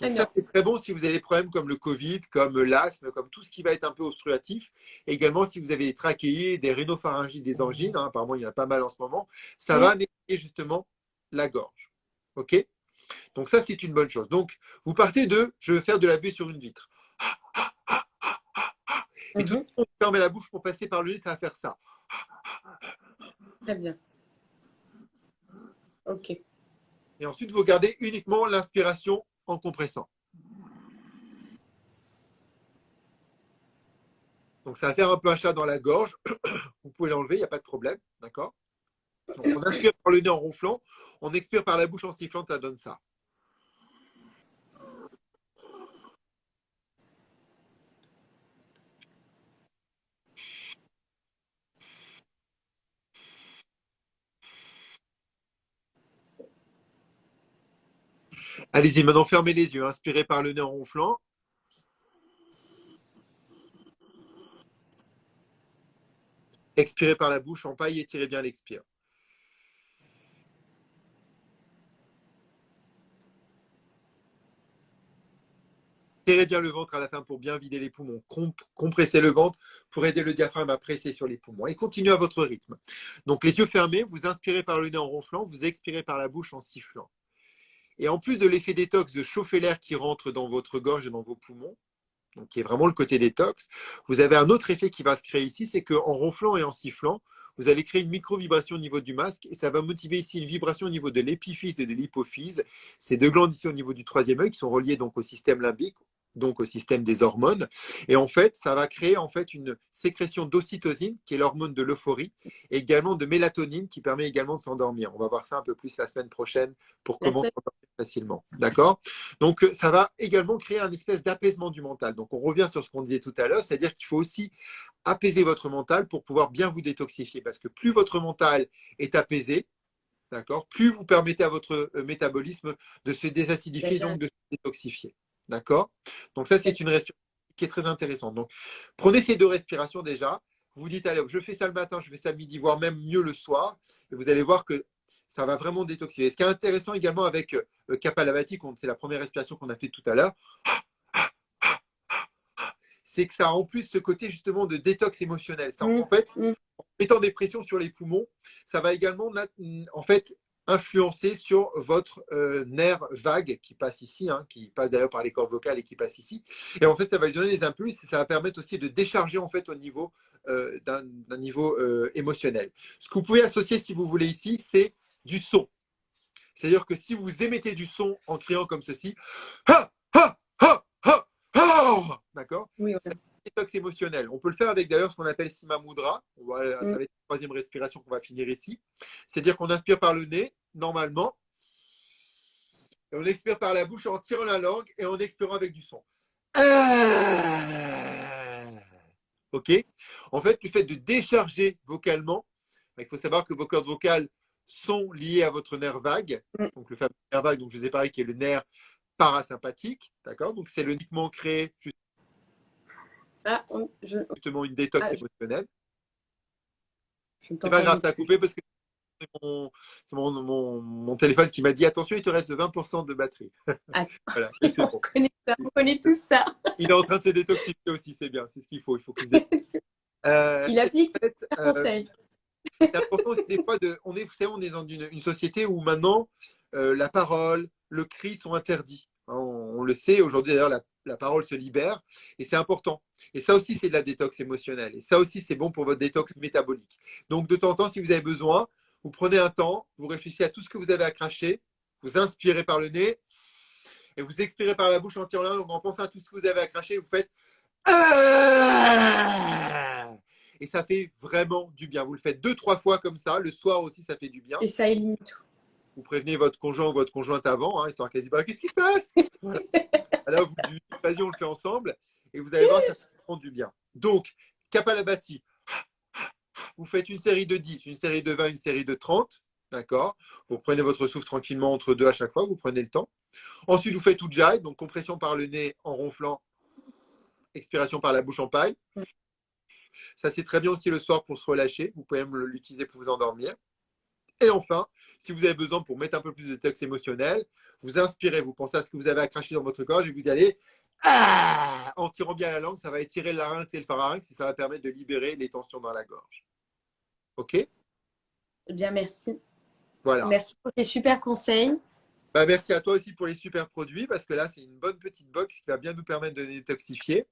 Donc, ça, c'est très bon si vous avez des problèmes comme le Covid, comme l'asthme, comme tout ce qui va être un peu obstructif. Et également, si vous avez des trachéées, des rhinopharyngites, des angines, hein, apparemment, il y en a pas mal en ce moment, ça va nettoyer justement la gorge. OK? Donc, ça, c'est une bonne chose. Donc, vous partez de « je veux faire de la baie sur une vitre ». Et tout le monde ferme la bouche pour passer par le nez, ça va faire ça. Très bien. OK. Et ensuite, vous gardez uniquement l'inspiration en compressant. Donc, ça va faire un peu un chat dans la gorge. Vous pouvez l'enlever, il n'y a pas de problème. D'accord? Donc, on inspire par le nez en ronflant. On expire par la bouche en sifflant, ça donne ça. Allez-y, maintenant fermez les yeux. Inspirez par le nez en ronflant. Expirez par la bouche en paille, étirez bien l'expire. Serrez bien le ventre à la fin pour bien vider les poumons. Compressez le ventre pour aider le diaphragme à presser sur les poumons. Et continuez à votre rythme. Donc les yeux fermés, vous inspirez par le nez en ronflant, vous expirez par la bouche en sifflant. Et en plus de l'effet détox de chauffer l'air qui rentre dans votre gorge et dans vos poumons, donc qui est vraiment le côté détox, vous avez un autre effet qui va se créer ici, c'est qu'en ronflant et en sifflant, vous allez créer une micro-vibration au niveau du masque et ça va motiver ici une vibration au niveau de l'épiphyse et de l'hypophyse. Ces deux glandes ici au niveau du troisième œil qui sont reliées donc au système limbique, donc au système des hormones. Et en fait, ça va créer en fait une sécrétion d'ocytocine, qui est l'hormone de l'euphorie, et également de mélatonine, qui permet également de s'endormir. On va voir ça un peu plus la semaine prochaine pour comment s'endormir facilement. D'accord? Donc, ça va également créer un espèce d'apaisement du mental. Donc, on revient sur ce qu'on disait tout à l'heure, c'est-à-dire qu'il faut aussi apaiser votre mental pour pouvoir bien vous détoxifier. Parce que plus votre mental est apaisé, d'accord, plus vous permettez à votre métabolisme de se désacidifier, donc de se détoxifier. D'accord? Donc ça, c'est une respiration qui est très intéressante. Donc, prenez ces deux respirations déjà. Vous dites, allez, je fais ça le matin, je fais ça le midi, voire même mieux le soir. Et vous allez voir que ça va vraiment détoxifier. Ce qui est intéressant également avec Kapalabhati, c'est la première respiration qu'on a fait tout à l'heure, c'est que ça a en plus ce côté justement de détox émotionnel. Ça, en fait, en mettant des pressions sur les poumons, ça va également en fait influencer sur votre nerf vague qui passe ici, qui passe d'ailleurs par les cordes vocales et qui passe ici. Et en fait, ça va lui donner des impulses et ça va permettre aussi de décharger en fait au niveau d'un niveau émotionnel. Ce que vous pouvez associer, si vous voulez ici, c'est du son. C'est-à-dire que si vous émettez du son en criant comme ceci, ha, ha, ha, ha, ha, d'accord, oui, c'est un détox émotionnel. On peut le faire avec d'ailleurs ce qu'on appelle Sima Mudra. Ça va être la troisième respiration qu'on va finir ici. C'est-à-dire qu'on inspire par le nez, normalement, et on expire par la bouche en tirant la langue et en expirant avec du son. Ok. En fait, le fait de décharger vocalement, il faut savoir que vos cordes vocales sont liées à votre nerf vague, donc le fameux nerf vague dont je vous ai parlé, qui est le nerf parasympathique, d'accord. Donc c'est uniquement créé justement une détox émotionnelle. C'est pas grave, ça a coupé parce que c'est mon téléphone qui m'a dit attention, il te reste 20% de batterie. Voilà, bon. On connaît tout ça. Il est en train de se détoxifier aussi, c'est bien, c'est ce qu'il faut. Il faut qu'il il applique un conseil. C'est important aussi des fois on est dans une société où maintenant la parole, le cri sont interdits. On le sait, aujourd'hui d'ailleurs la parole se libère et c'est important. Et ça aussi c'est de la détox émotionnelle. Et ça aussi c'est bon pour votre détox métabolique. Donc de temps en temps, si vous avez besoin, vous prenez un temps, vous réfléchissez à tout ce que vous avez à cracher, vous inspirez par le nez et vous expirez par la bouche en tirant la langue en pensant à tout ce que vous avez à cracher et vous faites et ça fait vraiment du bien. Vous le faites 2-3 fois comme ça. Le soir aussi, ça fait du bien. Et ça élimine tout. Vous prévenez votre conjoint ou votre conjointe avant, histoire qu'elle se dise qu'est-ce qui se passe. Voilà. Alors, vous dites vas-y, on le fait ensemble. Et vous allez voir, ça fait vraiment du bien. Donc, Kapalabhati, vous faites une série de 10, une série de 20, une série de 30. D'accord. Vous prenez votre souffle tranquillement entre deux à chaque fois. Vous prenez le temps. Ensuite, vous faites Ujjayi, donc compression par le nez en ronflant. Expiration par la bouche en paille. Ça, c'est très bien aussi le soir pour se relâcher. Vous pouvez même l'utiliser pour vous endormir. Et enfin, si vous avez besoin pour mettre un peu plus de détox émotionnel, vous inspirez, vous pensez à ce que vous avez à cracher dans votre gorge et vous y allez en tirant bien la langue, ça va étirer le larynx et le pharynx et ça va permettre de libérer les tensions dans la gorge. Ok? Eh bien, merci. Voilà. Merci pour tes super conseils. Merci à toi aussi pour les super produits parce que là, c'est une bonne petite box qui va bien nous permettre de détoxifier.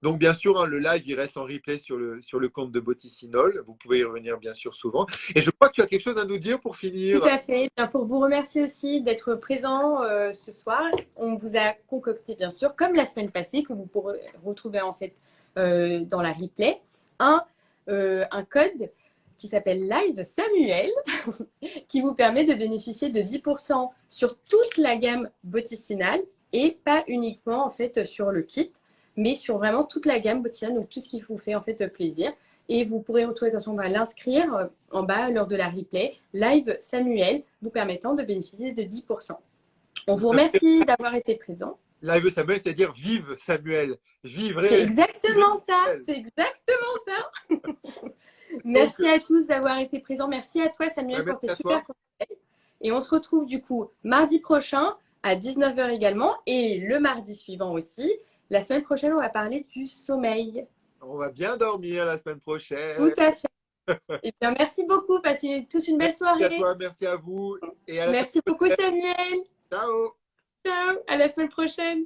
Donc, bien sûr, le live, il reste en replay sur le compte de Boticinol. Vous pouvez y revenir, bien sûr, souvent. Et je crois que tu as quelque chose à nous dire pour finir. Tout à fait. Bien, pour vous remercier aussi d'être présent ce soir. On vous a concocté, bien sûr, comme la semaine passée, que vous pourrez retrouver en fait dans la replay, un code qui s'appelle Live Samuel, qui vous permet de bénéficier de 10% sur toute la gamme boticinale et pas uniquement en fait sur le kit, mais sur vraiment toute la gamme boticinale, donc tout ce qui vous fait en fait plaisir. Et vous pourrez retrouver, attention, on va l'inscrire en bas lors de la replay, Live Samuel, vous permettant de bénéficier de 10%. On vous remercie d'avoir été présent. Live Samuel, c'est-à-dire vive Samuel, vivre. C'est exactement ça, c'est exactement ça. Merci à tous d'avoir été présents. Merci à toi, Samuel, pour merci tes à super toi. conseils. Et on se retrouve du coup mardi prochain à 19 h également et le mardi suivant aussi. La semaine prochaine, on va parler du sommeil. On va bien dormir la semaine Tout prochaine. à fait. Eh bien, merci beaucoup. Passez tous une belle Merci à soirée. toi, merci à vous et à la semaine Merci beaucoup, prochaine. Samuel. Ciao! Ciao. À la semaine prochaine.